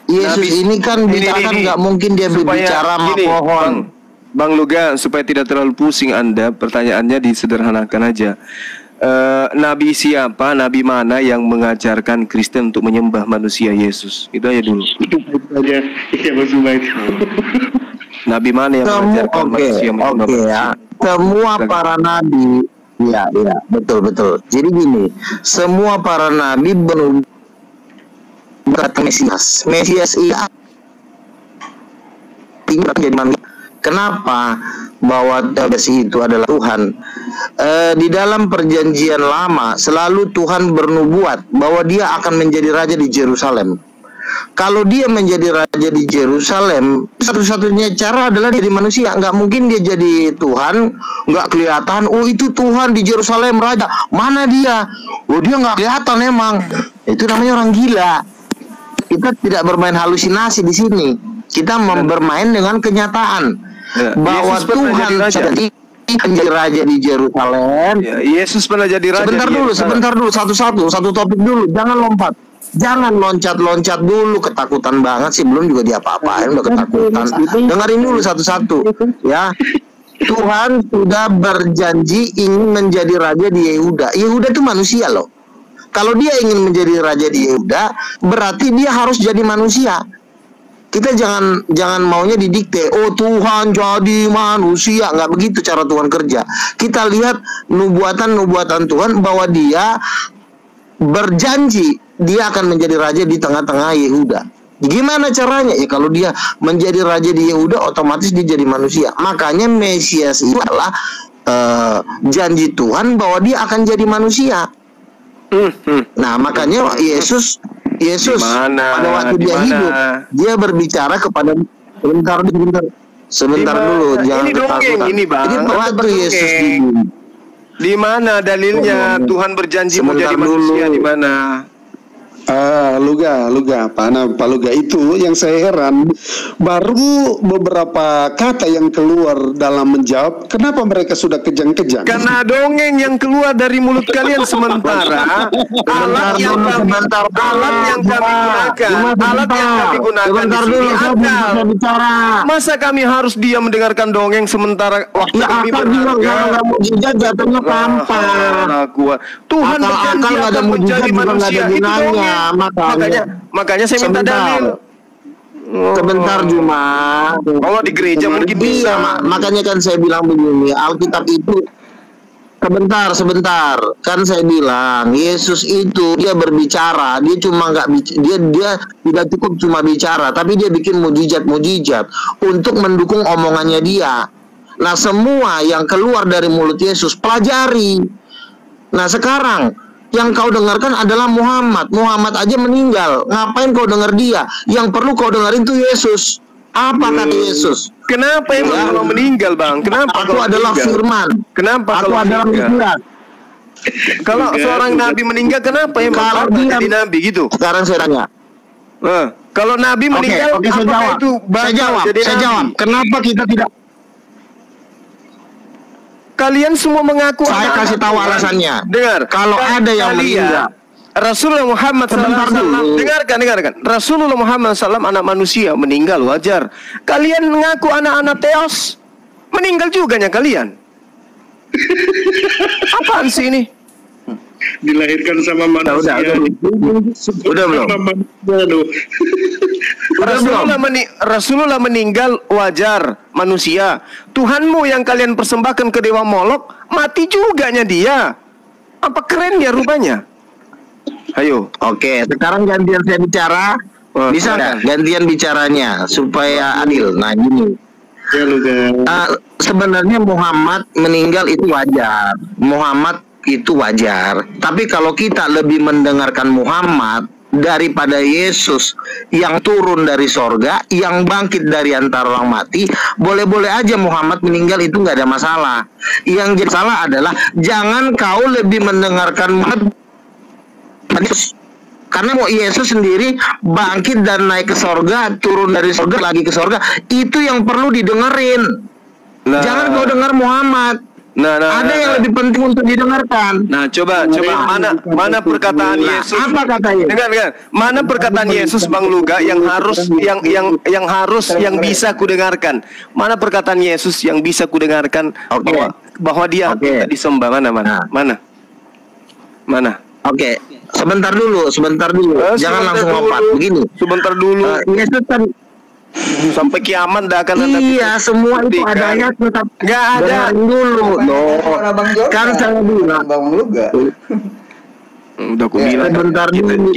Yesus ini kan bicara nggak mungkin dia berbicara sama pohon. Bang Luga, supaya tidak terlalu pusing Anda, pertanyaannya disederhanakan aja. Nabi siapa, nabi mana yang mengajarkan Kristen untuk menyembah manusia Yesus? Itu aja dulu. Itu aja. Iya, maksud baik. Nabi mana yang mengajarkan manusia menyembah manusia? Semua para nabi, ya, betul. Jadi gini, semua para nabi berkata Mesias iya tinggal jadi manusia. Kenapa? Bahwa Mesias itu adalah Tuhan. Di dalam perjanjian lama selalu Tuhan bernubuat bahwa dia akan menjadi raja di Yerusalem. Kalau dia menjadi raja di Yerusalem, satu-satunya cara adalah jadi manusia. Nggak mungkin dia jadi Tuhan, nggak kelihatan. Oh itu Tuhan di Yerusalem raja. Mana dia? Oh dia nggak kelihatan emang. Itu namanya orang gila. Kita tidak bermain halusinasi di sini. Kita bermain dengan kenyataan bahwa Tuhan jadi menjadi raja di Yerusalem. Yesus pernah jadi raja. Sebentar dulu, satu topik dulu. Jangan lompat. Jangan loncat-loncat dulu, ketakutan banget sih, belum juga diapa-apain udah ketakutan. Dengerin dulu satu-satu ya. Tuhan sudah berjanji ingin menjadi raja di Yehuda. Yehuda itu manusia loh. Kalau dia ingin menjadi raja di Yehuda, berarti dia harus jadi manusia. Kita jangan maunya didikte. Oh Tuhan jadi manusia, nggak begitu cara Tuhan kerja. Kita lihat nubuatan Tuhan bahwa dia berjanji dia akan menjadi raja di tengah-tengah Yehuda. Gimana caranya? Ya kalau dia menjadi raja di Yehuda, otomatis dia jadi manusia. Makanya Mesias itu adalah janji Tuhan bahwa dia akan jadi manusia. Nah makanya Yesus pada waktu dia hidup, dia berbicara kepada sebentar dulu, jangan ketakutan. Jadi waktu Yesus hidup, di mana dalilnya Tuhan berjanji menjadi manusia, di mana? Luga, Pak Luga, itu yang saya heran. Baru beberapa kata yang keluar dalam menjawab, kenapa mereka sudah kejang-kejang? Karena dongeng yang keluar dari mulut kalian sementara alat yang kami gunakan, masa kami harus diam mendengarkan dongeng sementara waktu kami berharga? Tuhan berjanji akan menjadi manusia, itu dongeng. Makanya saya minta dalil. Sebentar Juma. Kalau di gereja mungkin bisa. Makanya kan saya bilang begini, Alkitab itu Sebentar. Kan saya bilang Yesus itu dia berbicara, dia cuma dia tidak cukup cuma bicara, tapi dia bikin mujizat untuk mendukung omongannya dia. Nah, semua yang keluar dari mulut Yesus pelajari. Nah, sekarang yang kau dengarkan adalah Muhammad. Muhammad aja meninggal. Ngapain kau dengar dia? Yang perlu kau dengerin itu Yesus. Apa kata Yesus? Kenapa emang kalau meninggal, Bang? Kenapa aku adalah meninggal? firman. Kenapa aku kalau adalah pikiran. Kalau seorang nabi meninggal, kenapa emang Kalau dia dia jadi nabi gitu? Sekarang saya tanya. Kalau nabi meninggal, Oke, saya jawab. itu Saya jawab. Kenapa kita tidak? Kalian semua mengaku. Saya kasih tahu alasannya. Dengar. Kalau ada yang meninggal, Rasulullah Muhammad SAW, dengarkan. Rasulullah Muhammad SAW anak manusia, meninggal wajar. Kalian mengaku anak-anak Theos, meninggal juga nya kalian. Apaan sih ini? Dilahirkan sama manusia. Udah belum? Rasulullah meninggal wajar, manusia. Tuhanmu yang kalian persembahkan ke Dewa Molok, mati juga nya dia. Apa keren ya rupanya? Ayo. Oke, sekarang gantian saya bicara. Bisa nggak gantian bicaranya supaya adil? Nah, gini. Sebenarnya Muhammad meninggal itu wajar. Tapi kalau kita lebih mendengarkan Muhammad daripada Yesus yang turun dari sorga, yang bangkit dari antara orang mati, boleh-boleh aja Muhammad meninggal, itu nggak ada masalah. Yang jadi salah adalah jangan kau lebih mendengarkan Muhammad, karena mau Yesus sendiri bangkit dan naik ke sorga, turun dari sorga lagi ke sorga, itu yang perlu didengerin. Jangan kau dengar Muhammad. Ada yang lebih penting untuk didengarkan. Coba mana perkataan Yesus? Apa katanya? Dengar. Mana perkataan Yesus, Bang Luga, yang yang bisa kudengarkan? Mana perkataan Yesus yang bisa kudengarkan bahwa dia tidak disembah? Mana? Oke. Sebentar dulu. Jangan langsung lompat begini. Sebentar dulu. Yesus kan sampai kiamat dah akan ada. Iya, semua itu adanya tetap nggak ada dulu. Kan saya bilang Bang Luga. Udah aku bilang sebentar dulu,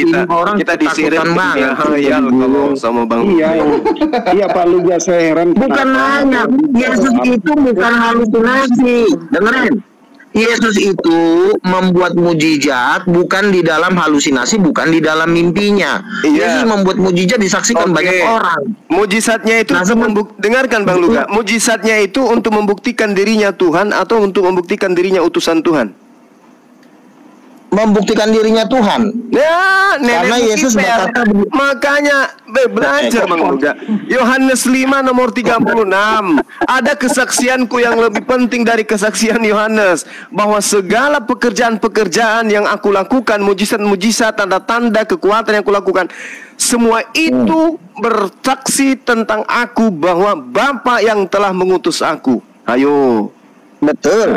kita disiram banget hayal kalau sama Bang. Iya Pak Luga, saya heran. Bukan hanya Yesus itu bukan halusinasi. Dengerin. Yesus itu membuat mujizat bukan di dalam halusinasi, bukan di dalam mimpinya. Yesus membuat mujizat disaksikan banyak orang. Mujizatnya itu dengarkan Bang Luga. Mujizatnya itu untuk membuktikan dirinya Tuhan atau untuk membuktikan dirinya utusan Tuhan? Membuktikan dirinya Tuhan. Ya, karena Yesus berkata, makanya belajar Bang Luga. Yohanes 5 nomor 36. Ada kesaksianku yang lebih penting dari kesaksian Yohanes, bahwa segala pekerjaan-pekerjaan yang aku lakukan, mujizat-mujizat, tanda-tanda kekuatan yang aku lakukan, semua itu bersaksi tentang aku, bahwa Bapa yang telah mengutus aku. Ayo. Betul.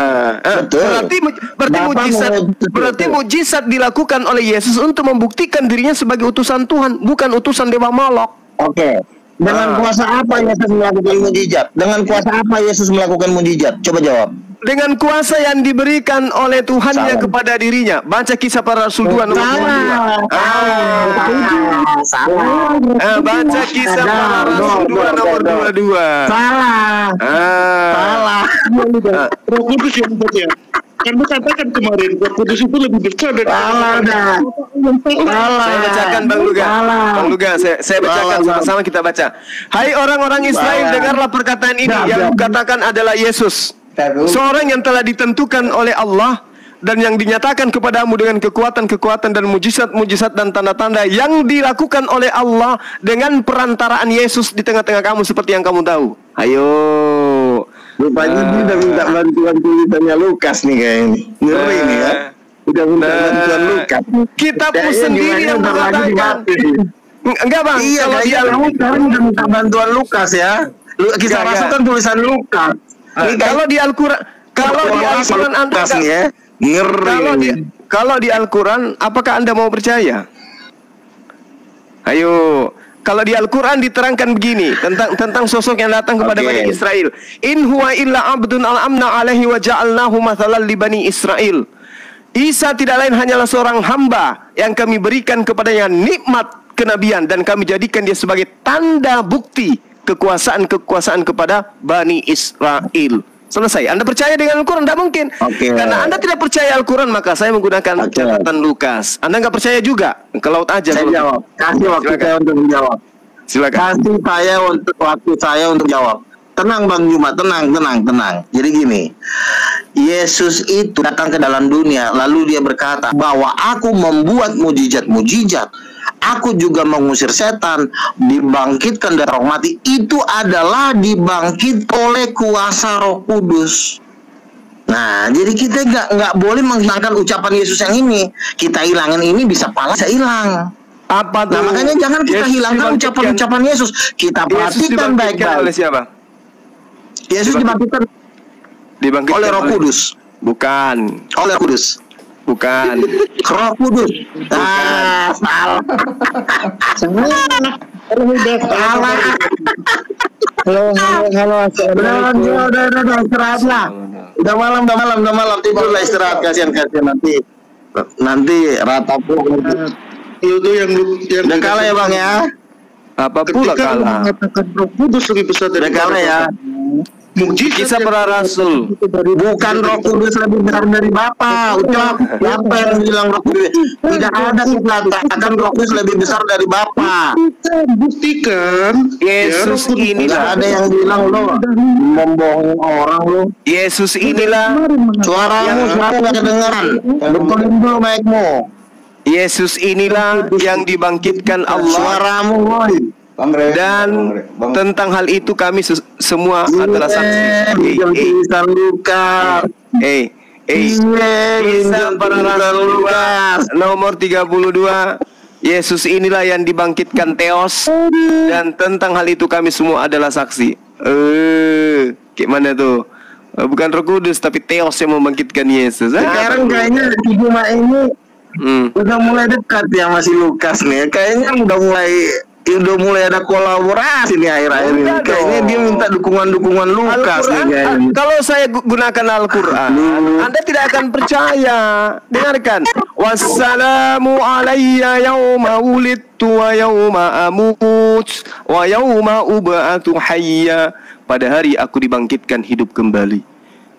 Berarti mujizat dilakukan oleh Yesus untuk membuktikan dirinya sebagai utusan Tuhan, bukan utusan Dewa Molok. Oke. Dengan kuasa apa Yesus melakukan mujizat? Dengan kuasa apa Yesus melakukan mujizat? Coba jawab. Dengan kuasa yang diberikan oleh Tuhannya kepada dirinya. Baca Kisah Para Rasul 2 nomor 22. Salah. Baca Kisah Para Rasul 2 nomor 22. Salah. Roh Kudus yang ya. Kan katakan kemarin Roh Kudus itu lebih besar dari Salah. Saya bacakan Bang Luga. Saya bacakan sama-sama, kita baca. Hai orang-orang Israel, dengarlah perkataan ini yang katakan adalah Yesus, seorang yang telah ditentukan oleh Allah dan yang dinyatakan kepadamu dengan kekuatan-kekuatan dan mujizat-mujizat dan tanda-tanda yang dilakukan oleh Allah dengan perantaraan Yesus di tengah-tengah kamu, seperti yang kamu tahu. Ayo. Rupanya dia udah minta bantuan tulisannya Lukas nih kayaknya. Ngeri nih ya. Udah minta bantuan Lukas. Kitabmu sendiri yang mengatakan. Enggak Bang. Iya, kamu sekarang udah minta bantuan Lukas ya. Kisah Rasul kan tulisan Lukas. Kalau di Al-Quran, Anda ya. Ngeri. Kalau di Al-Quran, apakah Anda mau percaya? Ayo, Kalau di Al-Quran diterangkan begini tentang sosok yang datang kepada Bani Israel. In huwa illa abdun al-amna alaihi wa ja'alnahu mathalan li Bani Israel. Isa tidak lain hanyalah seorang hamba yang kami berikan kepadanya nikmat kenabian dan kami jadikan dia sebagai tanda bukti kekuasaan kepada Bani Israel. Selesai. Anda percaya dengan Al-Quran? Tidak mungkin. Karena Anda tidak percaya Al-Quran, maka saya menggunakan catatan Lukas. Anda nggak percaya juga? Ke laut aja. Saya jawab. Kasih waktu saya untuk menjawab. Silakan. Kasih waktu saya untuk jawab. Tenang Bang Juma, tenang. Jadi gini, Yesus itu datang ke dalam dunia, lalu dia berkata bahwa aku membuat mujizat-mujizat. Aku juga mengusir setan, dibangkitkan dari roh mati. Itu adalah dibangkit oleh kuasa Roh Kudus. Nah, jadi kita nggak boleh menghilangkan ucapan Yesus yang ini. Kita hilangin ini bisa hilang. Apa tuh? Nah, makanya jangan kita hilangkan ucapan Yesus. Kita perhatikan baik-baik. Oleh siapa? Yesus dibangkitkan oleh Roh Kudus. Bukan. Oleh Kudus. Bukan. Roh Kudus. Ah, salah. Salah. Halo. Udah istirahat lah. Udah malam. Tidurlah istirahat, kasihan nanti ratapu. Itu yang udah kalah ya Bang ya. Apa pula kalah? Mengatakan Roh Kudus lebih besar dari kalah ya. Kisah para Rasul. Bukan Roh Kudus lebih besar dari Bapa. Ucap siapa yang bilang Roh Kudus? Tidak ada kata Roh Kudus lebih besar dari Bapa. Buktikan Yesus inilah. Tidak ada yang bilang lo membohong orang lo. Yesus inilah. Suaramu nggak kedengaran. Betulin dulu mic-mu. Yesus inilah yang dibangkitkan Allah. Suaramu boy. Dan tentang hal itu kami semua adalah saksi. Kisah Lukas. Kisah para Rasul Lukas nomor 32. Yesus inilah yang dibangkitkan Theos, dan tentang hal itu kami semua adalah saksi. Gimana tuh? Bukan Roh Kudus tapi Theos yang membangkitkan Yesus. Sekarang kayaknya di rumah ini udah mulai dekat ya masih Lukas nih. Kayaknya udah mulai ada kolaborasi nih akhir-akhir ini. Kayaknya dia minta dukungan Lukas nih kayaknya. Kalau saya gunakan Al-Quran, Anda tidak akan percaya. Dengarkan. Wassalamu alayya yawma wulidtu wa yawma amut wa yawma ub'atu hayya. Pada hari aku dibangkitkan hidup kembali.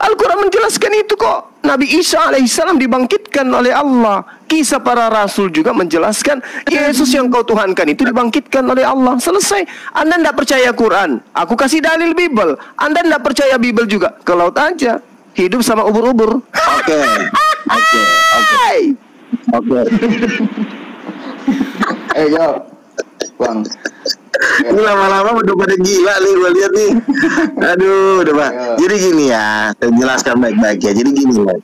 Al-Quran menjelaskan itu kok. Nabi Isa alaihissalam dibangkitkan oleh Allah. Kisah para Rasul juga menjelaskan Yesus yang kau tuhankan itu dibangkitkan oleh Allah. Selesai. Anda tidak percaya Quran, aku kasih dalil Bible. Anda tidak percaya Bible juga, ke laut aja. Hidup sama ubur-ubur. Oke. Jawab Bang. Ini lama-lama udah pada gila nih gue lihat nih. Aduh, udah Pak. Jadi gini ya, saya jelaskan baik-baik ya. Jadi gini Pak.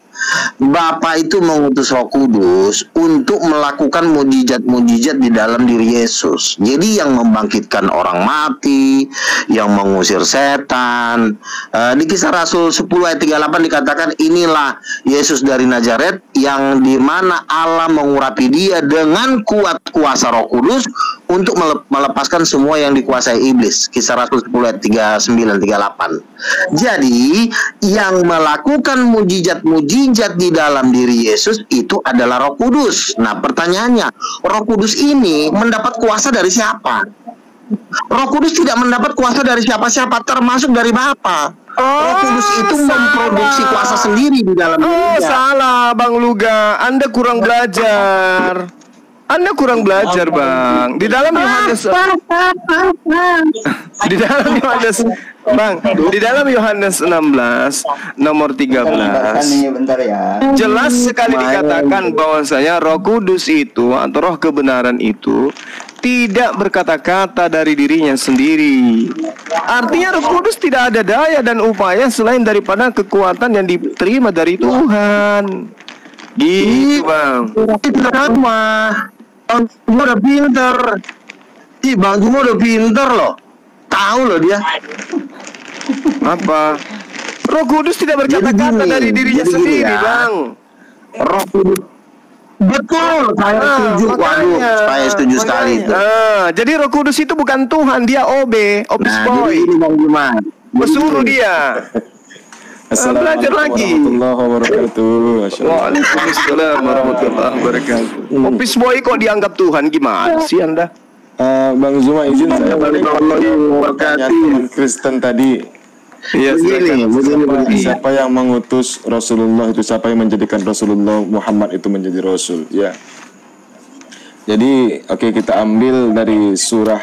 Bapa itu mengutus Roh Kudus untuk melakukan mujizat-mujizat di dalam diri Yesus. Jadi yang membangkitkan orang mati, yang mengusir setan. Di Kisah Rasul 10 ayat 38 dikatakan inilah Yesus dari Nazaret yang dimana Allah mengurapi dia dengan kuat kuasa Roh Kudus untuk melepaskan semua yang dikuasai iblis. Kisah Rasul 10 ayat 39-38. Jadi yang melakukan mujizat-mujizat di dalam diri Yesus itu adalah Roh Kudus. Nah pertanyaannya, Roh Kudus ini mendapat kuasa dari siapa? Roh Kudus tidak mendapat kuasa dari siapa-siapa, termasuk dari Bapa. Roh Kudus itu memproduksi kuasa sendiri di dalam dirinya. Salah Bang Luga, Anda kurang belajar. Bang. Di dalam Yohanes di dalam Yohanes 16 nomor 13 jelas sekali dikatakan bahwasanya Roh Kudus itu atau Roh kebenaran itu tidak berkata-kata dari dirinya sendiri. Artinya Roh Kudus tidak ada daya dan upaya selain daripada kekuatan yang diterima dari Tuhan. Gitu Bang. Bang Juma udah pinter. Bang Juma udah pinter loh. Tahu loh dia. Apa? Roh Kudus tidak berkata-kata dari dirinya sendiri, ya. Bang. Roh Kudus Betul, saya setuju. Waduh, saya setuju sekali itu. Jadi Roh Kudus itu bukan Tuhan, dia office boy. Ini Bang Juma. Pesuruh dia. Belajar lagi. Warahmatullahi wabarakatuh. Waalaikumsalam warahmatullahi wabarakatuh. Office boy kok dianggap Tuhan, gimana sih Anda? Bang Zuma izin saya balik pertanyaan teman Kristen tadi. Iya, Siapa yang mengutus Rasulullah itu, siapa yang menjadikan Rasulullah Muhammad itu menjadi Rasul? Ya. Jadi kita ambil dari surah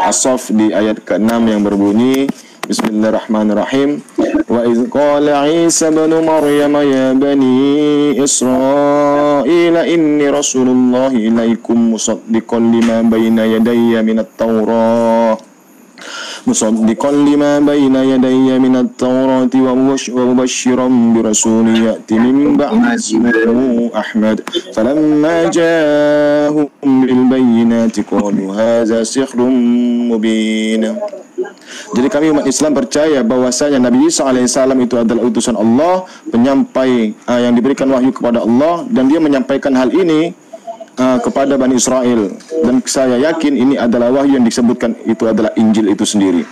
As-Saff di ayat ke-6 yang berbunyi Bismillahirrahmanirrahim. Wa idz qala Isa ibn Maryam ya bani Israil inni rasulullah ilaikum musaddiqan lima bayna yadayya minat Taurah musaddiqan lima bayna yadayya minat Taurati wa mubasysyiran bi rasulin ya'ti min ba'di ismihi Ahmad falamma ja'ahum bil bayyinati qalu hadza sihrun mubin. Jadi kami umat Islam percaya bahwasanya Nabi Isa alaihissalam itu adalah utusan Allah, penyampai yang diberikan wahyu kepada Allah, dan dia menyampaikan hal ini kepada Bani Israel. Dan saya yakin ini adalah wahyu yang disebutkan itu adalah Injil itu sendiri.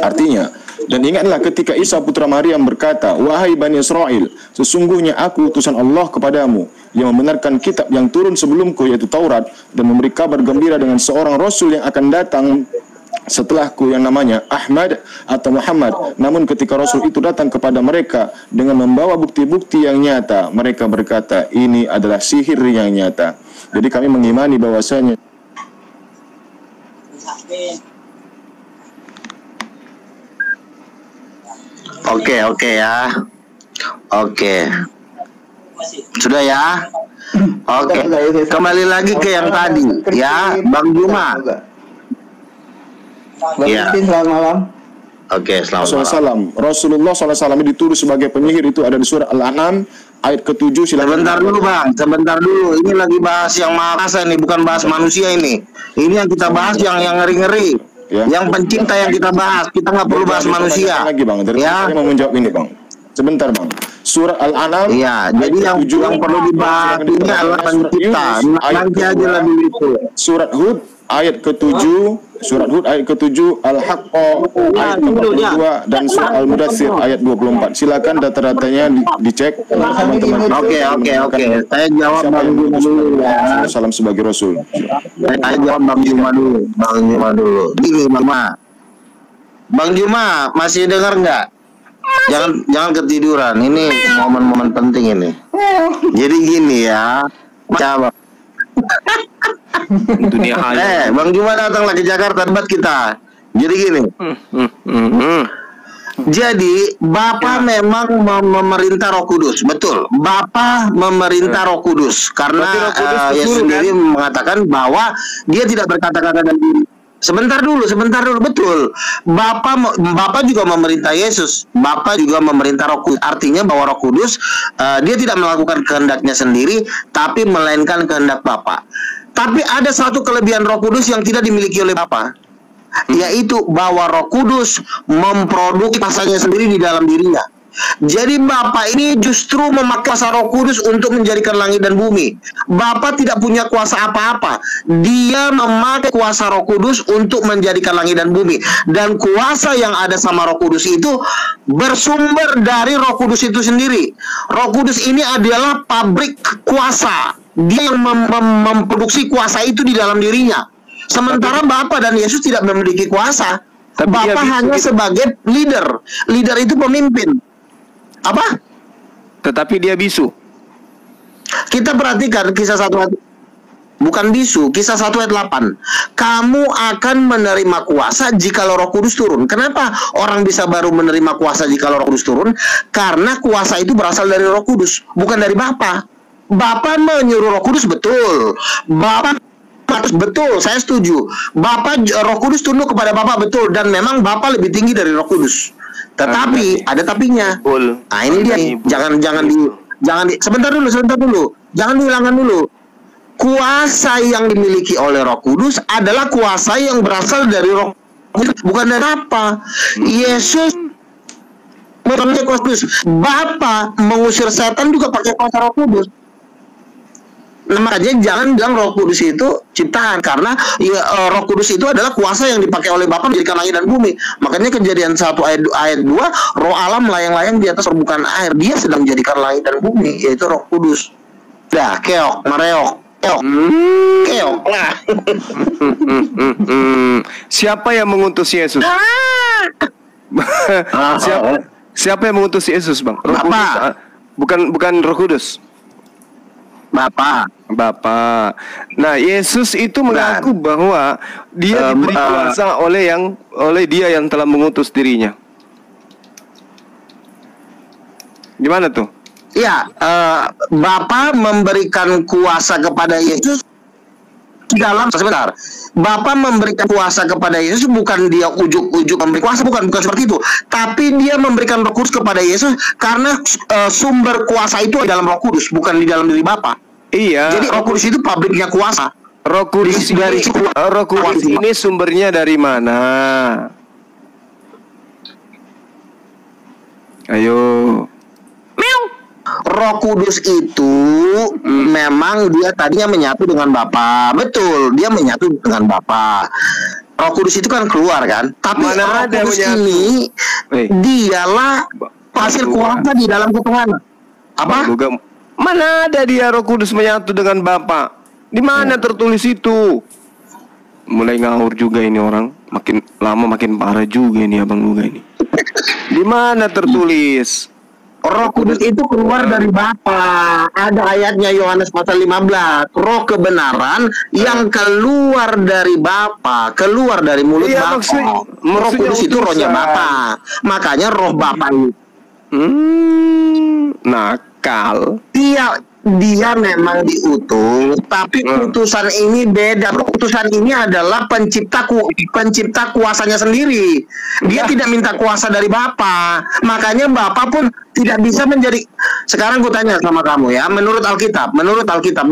Artinya, dan ingatlah ketika Isa putra Maryam berkata, wahai Bani Israel, sesungguhnya aku utusan Allah kepadamu yang membenarkan kitab yang turun sebelumku yaitu Taurat, dan memberi kabar gembira dengan seorang Rasul yang akan datang setelahku yang namanya Ahmad atau Muhammad. Namun ketika Rasul itu datang kepada mereka dengan membawa bukti-bukti yang nyata, mereka berkata ini adalah sihir yang nyata. Jadi kami mengimani bahwasanya Oke ya. Oke. Sudah ya? Oke. Kembali lagi ke yang tadi ya, Bang Juma. Ya. Selamat malam. Oke, selamat malam. Rasulullah SAW dituduh sebagai penyihir itu ada di surah Al-An'am ayat ke-7. Sebentar dulu Bang, sebentar dulu. Ini lagi bahas yang Maha Kuasa ini, bukan bahas manusia ini. Ini yang kita bahas yang ngeri-ngeri. Ya. Yang pencinta yang kita bahas. Kita nggak perlu bahas manusia. Lagi Bang, saya mau menjawab ini Bang. Sebentar Bang. Surah Al-An'am. Iya, jadi yang perlu dibahas ini adalah pencipta. Nanti aja lah dulu itu. Surat Hud ayat ke-7, surat Hud ayat ke-7, Al-Haqqa ayat ke-42 dan surat Al-Mudaththir ayat 24. Silakan data-datanya dicek teman-teman. Oke. Saya jawab Bang Juma dulu ya. Salam sebagai Rasul. Saya jawab Bang Juma dulu. Gini Bang Juma masih dengar nggak? Jangan ketiduran. Ini momen-momen penting ini. Jadi gini ya. Coba. Dunia Bang Juma datang lagi Jakarta debat kita. Jadi gini. Jadi Bapak memang memerintah Roh Kudus, betul. Bapak memerintah Roh Kudus karena Yesus sendiri mengatakan bahwa dia tidak berkata-kata dari diri. Sebentar dulu, betul. Bapak juga memerintah Yesus. Bapak juga memerintah Roh Kudus. Artinya bahwa Roh Kudus dia tidak melakukan kehendaknya sendiri, tapi melainkan kehendak Bapak. Tapi ada satu kelebihan Roh Kudus yang tidak dimiliki oleh Bapa, yaitu bahwa Roh Kudus memproduksi kuasanya sendiri di dalam dirinya. Jadi Bapa ini justru memakai kuasa Roh Kudus untuk menjadikan langit dan bumi. Bapa tidak punya kuasa apa-apa. Dia memakai kuasa Roh Kudus untuk menjadikan langit dan bumi. Dan kuasa yang ada sama Roh Kudus itu bersumber dari Roh Kudus itu sendiri. Roh Kudus ini adalah pabrik kuasa. Dia yang memproduksi kuasa itu di dalam dirinya. Sementara Bapa dan Yesus tidak memiliki kuasa. Bapa hanya sebagai leader. Leader itu pemimpin. Apa? Tetapi dia bisu. Kita perhatikan kisah 1 ayat. Bukan bisu, kisah 1 ayat 8. Kamu akan menerima kuasa jika Roh Kudus turun. Kenapa orang bisa baru menerima kuasa jika Roh Kudus turun? Karena kuasa itu berasal dari Roh Kudus, bukan dari Bapa. Bapa menyuruh Roh Kudus, betul. Bapa betul, saya setuju. Roh Kudus tunduk kepada Bapa, betul. Dan memang Bapa lebih tinggi dari Roh Kudus. Tetapi ada tapinya. Nah ini dia. Jangan sebentar dulu. Jangan dihilangkan dulu. Kuasa yang dimiliki oleh Roh Kudus adalah kuasa yang berasal dari Roh Kudus, bukan dari apa. Yesus pakai kuasa Kudus. Bapa mengusir setan juga pakai kuasa Roh Kudus. Nah, makanya jangan bilang Roh Kudus itu ciptaan, karena Roh Kudus itu adalah kuasa yang dipakai oleh Bapa menjadikan langit dan bumi. Makanya Kejadian 1 ayat 2, Roh Allah melayang-layang di atas permukaan air. Dia sedang menjadikan langit dan bumi, yaitu Roh Kudus. Dah, keok, mareok, keok lah. Siapa yang mengutus Yesus? Siapa yang mengutus Yesus, Bang? Roh Kudus? Bukan Roh Kudus. Bapa. Nah, Yesus itu mengaku bahwa dia diberi kuasa oleh Dia yang telah mengutus dirinya. Gimana tuh? Ya, Bapa memberikan kuasa kepada Yesus sebentar. Bapa memberikan kuasa kepada Yesus bukan dia ujuk-ujuk memberi kuasa, bukan seperti itu. Tapi dia memberikan Roh Kudus kepada Yesus karena sumber kuasa itu di dalam Roh Kudus, bukan di dalam diri Bapa. Iya. Jadi Roh Kudus itu pabriknya kuasa. Roh Kudus ini sumbernya dari mana? Ayo. Roh Kudus itu memang dia tadinya menyatu dengan Bapa. Betul, dia menyatu dengan Bapa. Roh Kudus itu kan keluar kan. Tapi Roh Kudus ini dialah hasil kuasa di dalam ketuhanan. Apa? Mana ada dia Roh Kudus menyatu dengan Bapa? Di mana tertulis itu? Mulai ngawur juga ini orang. Makin lama makin parah juga ini Abang Luga ini. Di mana tertulis? Roh Kudus itu keluar dari Bapa. Ada ayatnya Yohanes pasal 15. Roh kebenaran yang keluar dari Bapa, keluar dari mulut Bapa. Roh Kudus itu rohnya Bapa. Makanya roh Bapa itu. Nakal. Dia memang diutus, tapi utusan ini beda. Utusan ini adalah pencipta kuasanya sendiri. Dia tidak minta kuasa dari Bapa. Makanya Bapa pun tidak bisa menjadi. Sekarang gue tanya sama kamu ya, menurut Alkitab,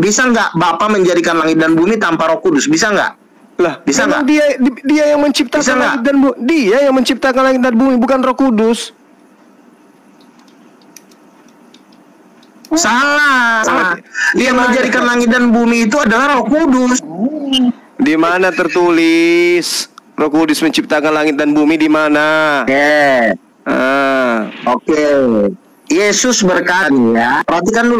bisa nggak Bapa menjadikan langit dan bumi tanpa Roh Kudus? Bisa nggak? Lah, bisa nggak? Dia yang menciptakan langit dan bumi. Dia yang menciptakan langit dan bumi, bukan Roh Kudus. Salah. Dia menjadikan langit dan bumi itu adalah Roh Kudus. Di mana tertulis Roh Kudus menciptakan langit dan bumi, di mana? Oke. Yesus berkata ya. Perhatikan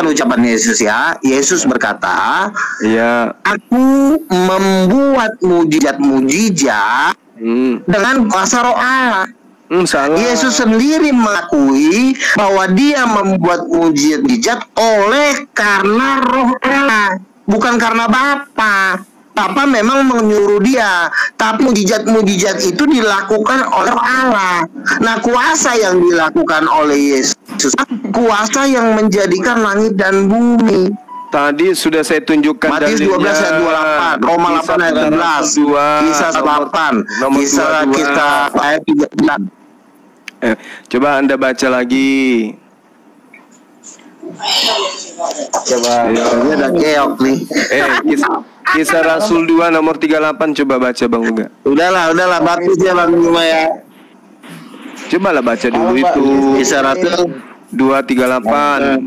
ucapan Yesus ya. Yesus berkata, ya, aku membuat mujizat-mujizat dengan kuasa Roh Allah. Salah. Yesus sendiri mengakui bahwa dia membuat mujizat oleh karena Roh Allah, bukan karena Bapa. Bapa memang menyuruh dia, tapi mujizat itu dilakukan oleh Allah. Nah, kuasa yang dilakukan oleh Yesus, kuasa yang menjadikan langit dan bumi. Tadi sudah saya tunjukkan Matius 12 ayat 28, Roma 8 ayat 11, Kisah 8, Kisah kita ayat 13. Coba Anda baca lagi. Coba. Ini ada keok nih. Kisah Rasul 2 nomor 38, coba baca Bang Uga. Udahlah baptis ya Bang Uma ya. Cobalah baca dulu itu. Kisah Rasul 2:38.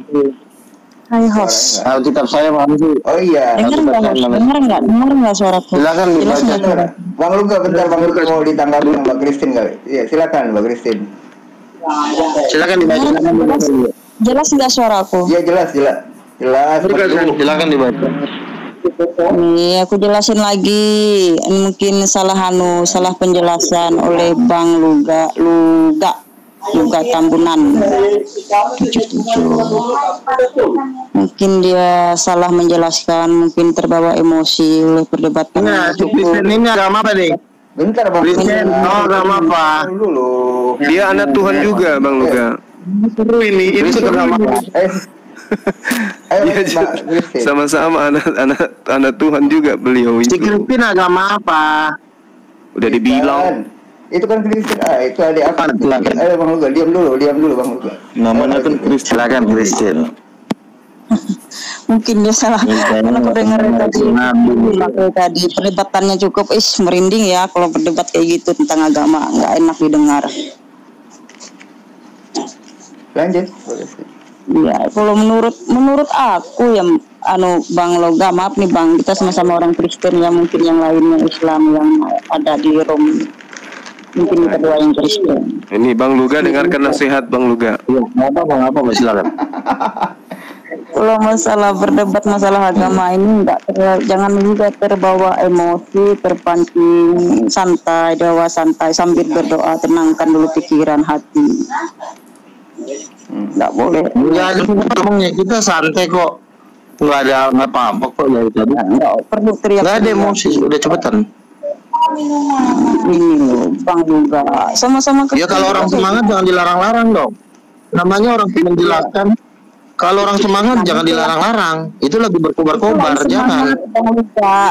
Hai host. Alkitab saya Bang. Oh iya. Dengar nggak suaraku? Silakan dibaca. Bang Luga, bentar Bang Luga mau ditanggapi Mbak Christine kali. Iya, silakan Mbak Christine. Silakan dibaca. Jelas nggak suaraku? Iya, jelas. Silakan dibaca. Nih, aku jelasin lagi. Mungkin salah penjelasan oleh Bang Luga Tambunan 77. Mungkin dia salah menjelaskan, mungkin terbawa emosi oleh perdebatan. Nah, ini agama apa nih? Bentar Bang. Agama apa? Dia anak Tuhan juga Bang Luga. Ini agama apa? Sama-sama anak Tuhan juga beliau itu. Si Kristen agama apa? Udah dibilang. Itu kan Kristen. Itu ada apa? Ayo Bang Luga, diam dulu Bang Luga. Namanya kan Kristen. Silakan Kristen. Mungkin dia salah. Aku dengar tadi perdebatannya cukup merinding ya kalau berdebat kayak gitu tentang agama, nggak enak didengar. Lanjut. Ya, kalau menurut aku ya, Bang Loga, maaf nih Bang, kita sama-sama orang Kristen ya, mungkin yang lainnya Islam yang ada di Rom, mungkin kita dua yang Kristen. Ini Bang Luga, dengarkan nasihat Bang Luga. Iya, apa silakan. Kalau masalah berdebat masalah agama ini jangan juga terbawa emosi, terpancing, santai sambil berdoa, tenangkan dulu pikiran hati. Nggak boleh. Ngomongnya kita santai kok, nggak ada apa-apa kok dari tadi. Nggak perlu teriak. Nggak ada emosi, udah cepetan. Ini loh, Bang juga sama-sama. Ya kalau orang semangat jangan dilarang-larang dong. Namanya orang menjelaskan. Kalau orang semangat jangan dilarang-larang. Itu lagi berkobar-kobar, jangan.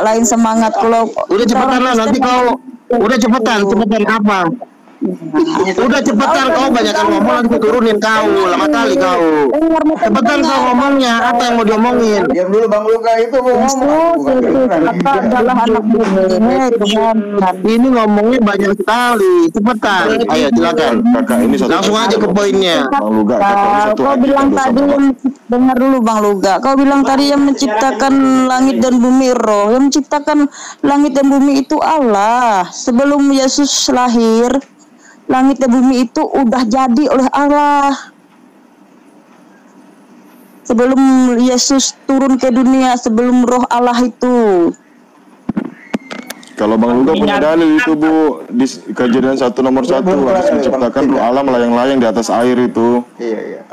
Lain semangat kalau. Udah cepetan lah nanti kau. Udah cepetan apa? Udah cepetan kau, banyak ngomong nanti turunin kau, lama kali kau. Cepetan kau ngomongnya, apa yang mau diomongin? Diam dulu Bang Luka, itu mau Ini ngomongnya banyak sekali, cepetan. Ayo silakan. Kakak ini satu. Langsung aja ke poinnya. Bang Luga, kau bilang tadi dengar dulu Bang Luga. Kau bilang tadi yang menciptakan langit dan bumi roh, yang menciptakan langit dan bumi itu Allah. Sebelum Yesus lahir, langit dan bumi itu udah jadi oleh Allah. Sebelum Yesus turun ke dunia, sebelum roh Allah itu. Kalau Bang Luga punya dalil itu Bu, di Kejadian 1 nomor 1 harus menciptakan roh Allah melayang-layang di atas air itu. Iya.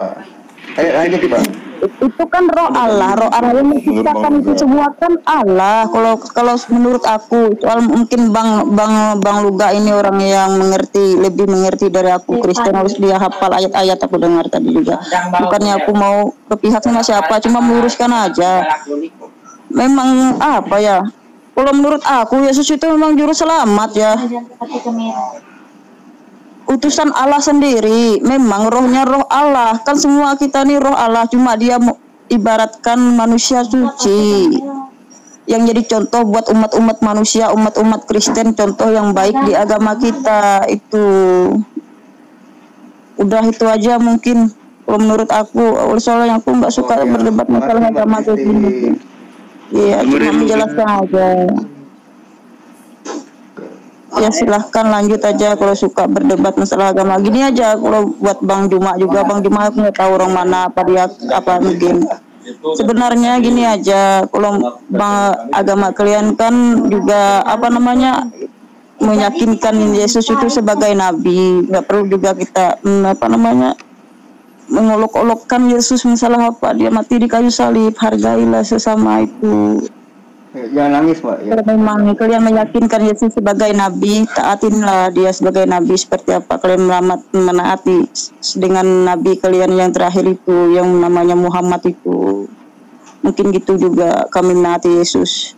Ayo lanjut Bang. Itu kan roh Allah yang menciptakan itu semua kan Allah. Kalau menurut aku, soal mungkin Bang Luga ini orang yang lebih mengerti dari aku. Kristen harus dia hafal ayat-ayat, aku dengar tadi juga. Bukannya aku mau ke pihak sama siapa, cuma meluruskan aja. Memang apa ya? Kalau menurut aku Yesus itu memang juru selamat ya. Utusan Allah sendiri, memang rohnya roh Allah. Kan semua kita nih roh Allah, cuma dia ibaratkan manusia suci yang jadi contoh buat umat-umat manusia, umat-umat Kristen, contoh yang baik di agama kita. Itu udah itu aja mungkin kalau menurut aku. Soalnya aku nggak suka berdebat masalah agama kayak gini. Iya, cuma menjelaskan aja. Ya silahkan lanjut aja kalau suka berdebat masalah agama. Gini aja kalau buat Bang Juma juga, Bang Juma aku nggak tahu orang mana apa dia apa mungkin. Sebenarnya gini aja, kalau agama kalian kan juga apa namanya meyakinkan Yesus itu sebagai nabi, nggak perlu juga kita apa namanya mengolok-olokkan Yesus masalah apa dia mati di kayu salib. Hargailah sesama itu. Jangan nangis Pak. Kalau memang kalian meyakinkan Yesus sebagai nabi, taatinlah dia sebagai nabi. Seperti apa kalian menaati dengan nabi kalian yang terakhir itu, yang namanya Muhammad itu. Mungkin gitu juga kami menaati Yesus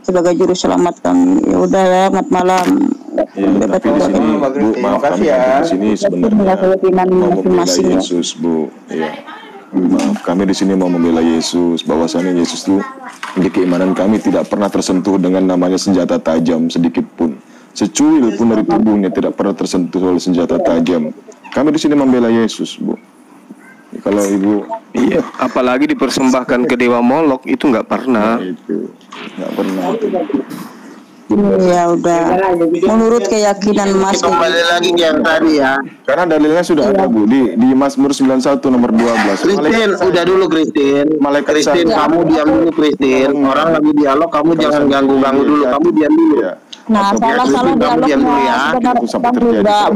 sebagai juru selamat kami. Ya udah ya, selamat malam. Ya, tapi di sini Bu, maaf kami di sini sebenarnya mau membela Yesus Bu. Ya. Maaf, kami di sini mau membela Yesus. Bahwasannya Yesus itu di keimanan kami tidak pernah tersentuh dengan namanya senjata tajam sedikit pun. Secuil pun dari tubuhnya tidak pernah tersentuh oleh senjata tajam. Kami di sini membela Yesus, Bu. Kalau Ibu, iya, apalagi dipersembahkan ke dewa Molok itu nggak pernah. Itu nggak pernah. Ya udah, menurut keyakinan Mas. Kembali lagi ke yang tadi ya. Karena dalilnya sudah ada Bu di Mazmur 91 nomor 12. Kristin, udah dulu Kristin. Kristin, kamu diam dulu Kristin. Orang lagi dialog, kamu jangan ganggu-ganggu dulu. Kamu diam dulu ya. Nah, salah dialognya.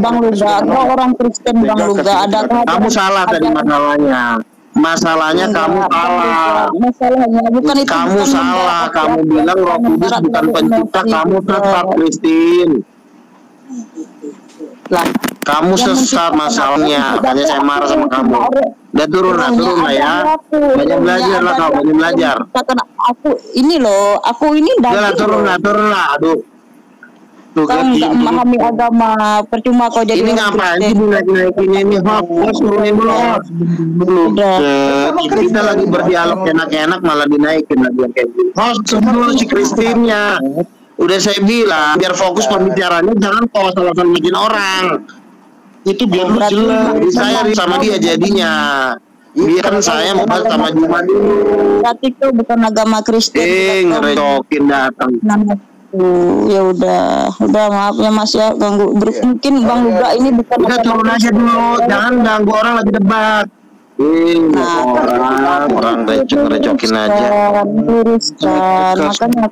Bang Luga, kau orang Kristen Bang Luga. Kamu salah tadi masalahnya. Masalahnya kamu salah. Masalahnya bukan itu. Kamu salah. Kamu bilang Roh Kudus bukan pencipta. Kamu sesat, Kristin. Kamu sesat masalahnya. Makanya saya marah sama kamu. Udah turun lah ya. Banyak belajar lah kau, banyak belajar. Aku ini Udah turun lah. Aduh. Kau nggak memahami agama, percuma kau jadi ini ngapain sih naikin ini host turunin dulu. Kita lagi berdialog enak-enak malah dinaikin lagi yang kayak gini. Host dulu si Kristinnya. Udah saya bilang biar fokus pembicaranya, jangan kau salah bikin orang. Itu biar lu jelas. Saya sama dia jadinya. Biar saya mau sama Juma dulu. Berarti itu bukan agama Kristen. Ngerecokin datang. Ya udah maaf ya Mas ya ganggu. Mungkin Bang Luga ini bukan. Udah turun aja dulu, jangan ganggu orang lagi debat. Orang recokin aja. Luruskan, makanya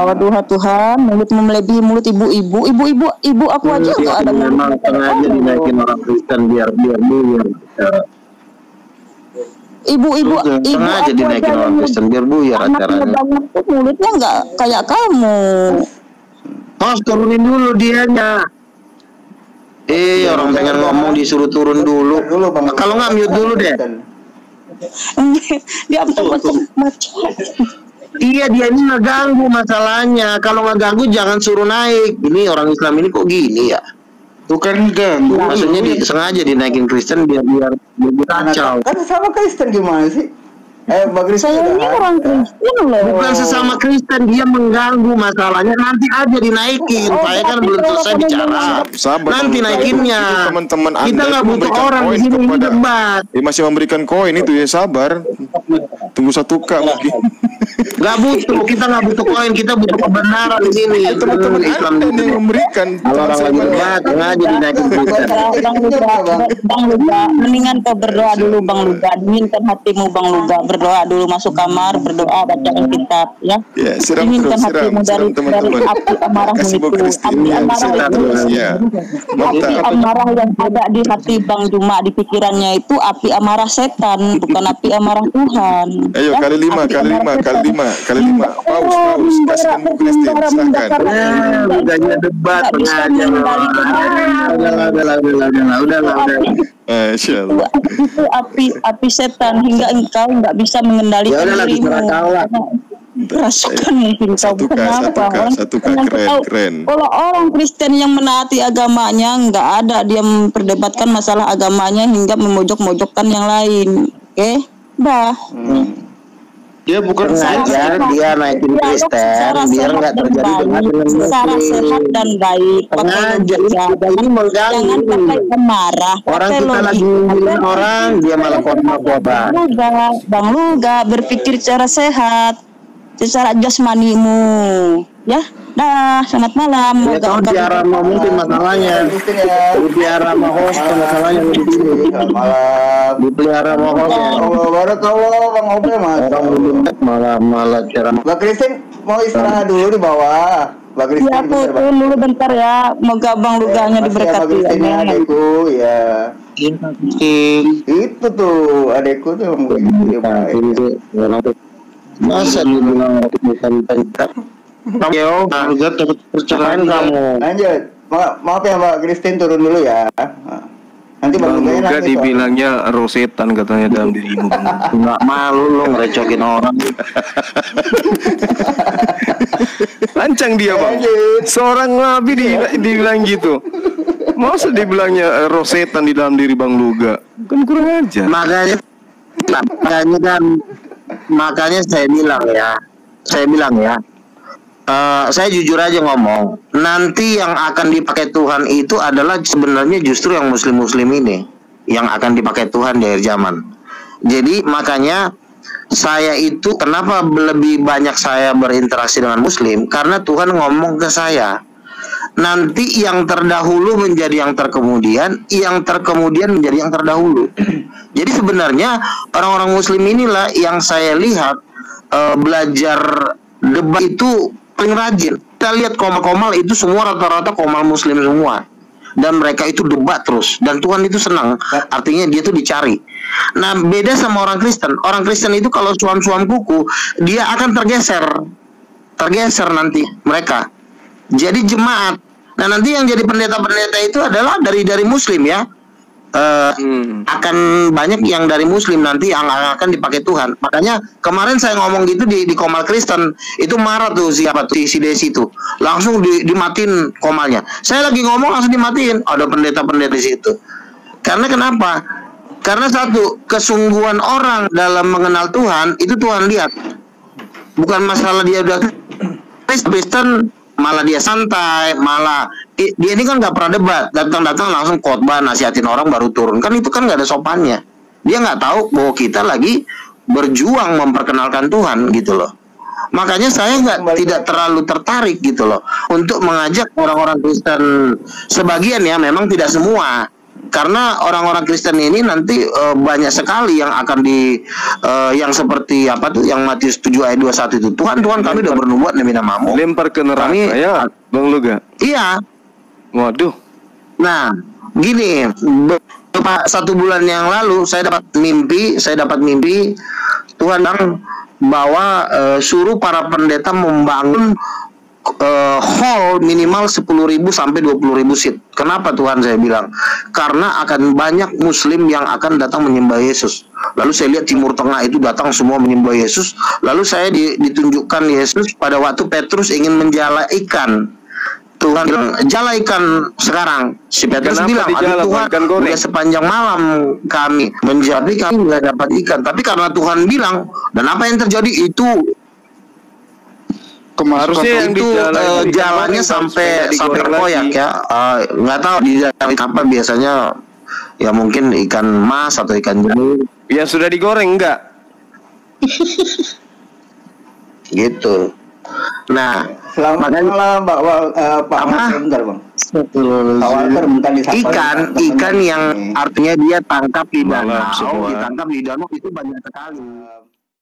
waduh Tuhan, mulut melebihi mulut ibu aku aja nggak ada. Memang sengaja dinaikin orang Kristen biar ibu sengaja dinaikin orang Kristen biar buyar acaranya. Banget tuh mulutnya nggak kayak kamu. Mas turunin dulu dianya. Orang pengen ngomong disuruh turun dulu. Kalau nggak mute dulu deh. Dia macam. Iya, dia ini ngeganggu masalahnya. Kalau ngeganggu jangan suruh naik. Ini orang Islam ini kok gini ya? Bukan ganggu. Maksudnya sengaja dinaikin Kristen biar kacau. Kan sama Kristen gimana sih? Saya ini orang Kristen loh. Bukan sesama Kristen, dia mengganggu masalahnya. Nanti aja dinaikin. Saya kan belum selesai bicara. Nanti naikinnya. Teman-teman Anda kita nggak butuh orang di sini debat. Masih memberikan koin itu ya, sabar. Tunggu 1K mungkin. Nggak butuh, kita nggak butuh koin, kita butuh kebenaran di sini. Teman-teman Islam yang memberikan. Kalau orang lagi debat, sengaja dinaikin Kristen. Bang Luga, mendingan kau berdoa dulu Bang Luga. Dinginkan hatimu Bang Luga. Berdoa dulu, masuk kamar, berdoa, bacaan kitab ya. Ya, siram dari teman-teman. api amarahmu itu. Api amarah yang ada di hati Bang Juma, di pikirannya itu api amarah setan, bukan api amarah Tuhan. Ayo, kali lima. Paus, kasih Bu Kristen, silakan. Udahnya debat, Udahlah. Masya Allah. Itu api setan hingga engkau nggak bisa mengendalikan dirimu. Kerasukan mungkin kau. Satu keren. Kalau orang Kristen yang menaati agamanya nggak ada dia memperdebatkan masalah agamanya hingga memojok-mojokkan yang lain. Oke, dah. Dia bukan saja dia naikin Kristen biar nggak terjadi dengan secara sehat dan baik. Ini mengganggu. Jangan pakai amarah. Orang kita lagi ngomongin orang dia malah korban. Bang Luga berpikir secara sehat, secara jasmanimu, ya. Dah, selamat malam. Ya, biara mau mungkin masalahnya. Biara mau host masalahnya di sini. Malah dipelihara mau host. Barakallah Bang Obe Mas. Malah cara. Bang Kristen mau istirahat dulu di bawah. Bang Kristen ya, turun dulu bentar ya. Moga Bang Luganya diberkati ya. Adekku ya. Itu tuh adekku tuh masa dibilang bukan pencat. Yo, harga dapat perceraian kamu. Lanjut. Maaf ya Mbak Kristen turun dulu ya. Nanti Bang Luga dibilangnya rosetan katanya dalam dirimu. Nggak malu lo ngerecokin orang. Lancang dia Bang. Seorang nabi dibilang gitu. Masa dibilangnya rosetan di dalam diri Bang Luga? Kan kurang aja. Makanya saya bilang ya. Saya jujur aja ngomong, nanti yang akan dipakai Tuhan itu adalah sebenarnya justru yang muslim-muslim ini yang akan dipakai Tuhan di akhir zaman. Jadi makanya saya itu kenapa lebih banyak saya berinteraksi dengan muslim, karena Tuhan ngomong ke saya, nanti yang terdahulu menjadi yang terkemudian menjadi yang terdahulu. Jadi sebenarnya orang-orang muslim inilah yang saya lihat belajar debat itu paling rajin. Kita lihat komal-komal itu semua rata-rata komal muslim semua. Dan mereka itu debat terus. Dan Tuhan itu senang. Artinya dia tuh dicari. Nah beda sama orang Kristen. Orang Kristen itu kalau suam-suam kuku, dia akan tergeser nanti mereka. Jadi jemaat. Nah nanti yang jadi pendeta-pendeta itu adalah dari muslim ya. Akan banyak yang dari muslim nanti yang akan dipakai Tuhan. Makanya kemarin saya ngomong gitu di Komal Kristen, itu marah tuh siapa tuh si Desi tuh, langsung dimatiin komalnya. Saya lagi ngomong langsung dimatiin. Ada pendeta-pendeta di situ. Karena kenapa? Karena satu, kesungguhan orang dalam mengenal Tuhan itu Tuhan lihat. Bukan masalah dia udah Kristen malah dia santai, malah dia ini kan nggak pernah debat, datang langsung khotbah nasihatin orang baru turun, kan itu kan nggak ada sopannya. Dia nggak tahu bahwa kita lagi berjuang memperkenalkan Tuhan gitu loh. Makanya saya tidak terlalu tertarik gitu loh untuk mengajak orang-orang Kristen, sebagian ya, memang tidak semua, karena orang-orang Kristen ini nanti banyak sekali yang akan yang seperti apa tuh yang Matius 7 ayat 21 itu, Tuhan kami udah bernubuat demi namamu, lempar ke neraka ya Bang Luga. Iya. Waduh. Nah gini, 1 bulan yang lalu saya dapat mimpi Tuhan bilang bahwa suruh para pendeta membangun hall minimal 10.000 sampai 20.000 seat. Kenapa Tuhan, saya bilang? Karena akan banyak Muslim yang akan datang menyembah Yesus. Lalu saya lihat Timur Tengah itu datang semua menyembah Yesus. Lalu saya ditunjukkan Yesus pada waktu Petrus ingin menjala ikan. Tuhan bilang, jala ikan sekarang. Si Petrus bilang, aduh Tuhan, udah sepanjang malam kami menjala, kami nggak dapat ikan. Tapi karena Tuhan bilang, dan apa yang terjadi itu, harusnya yang jalannya sampai terkoyak ya. Nggak tahu di dalam apa biasanya, ya mungkin ikan mas atau ikan jeruk. Ya sudah digoreng enggak? Gitu. Nah, selamat malam Pak bentar Bang. Ikan yang artinya dia tangkap di danau, ditangkap di danau itu banyak sekali.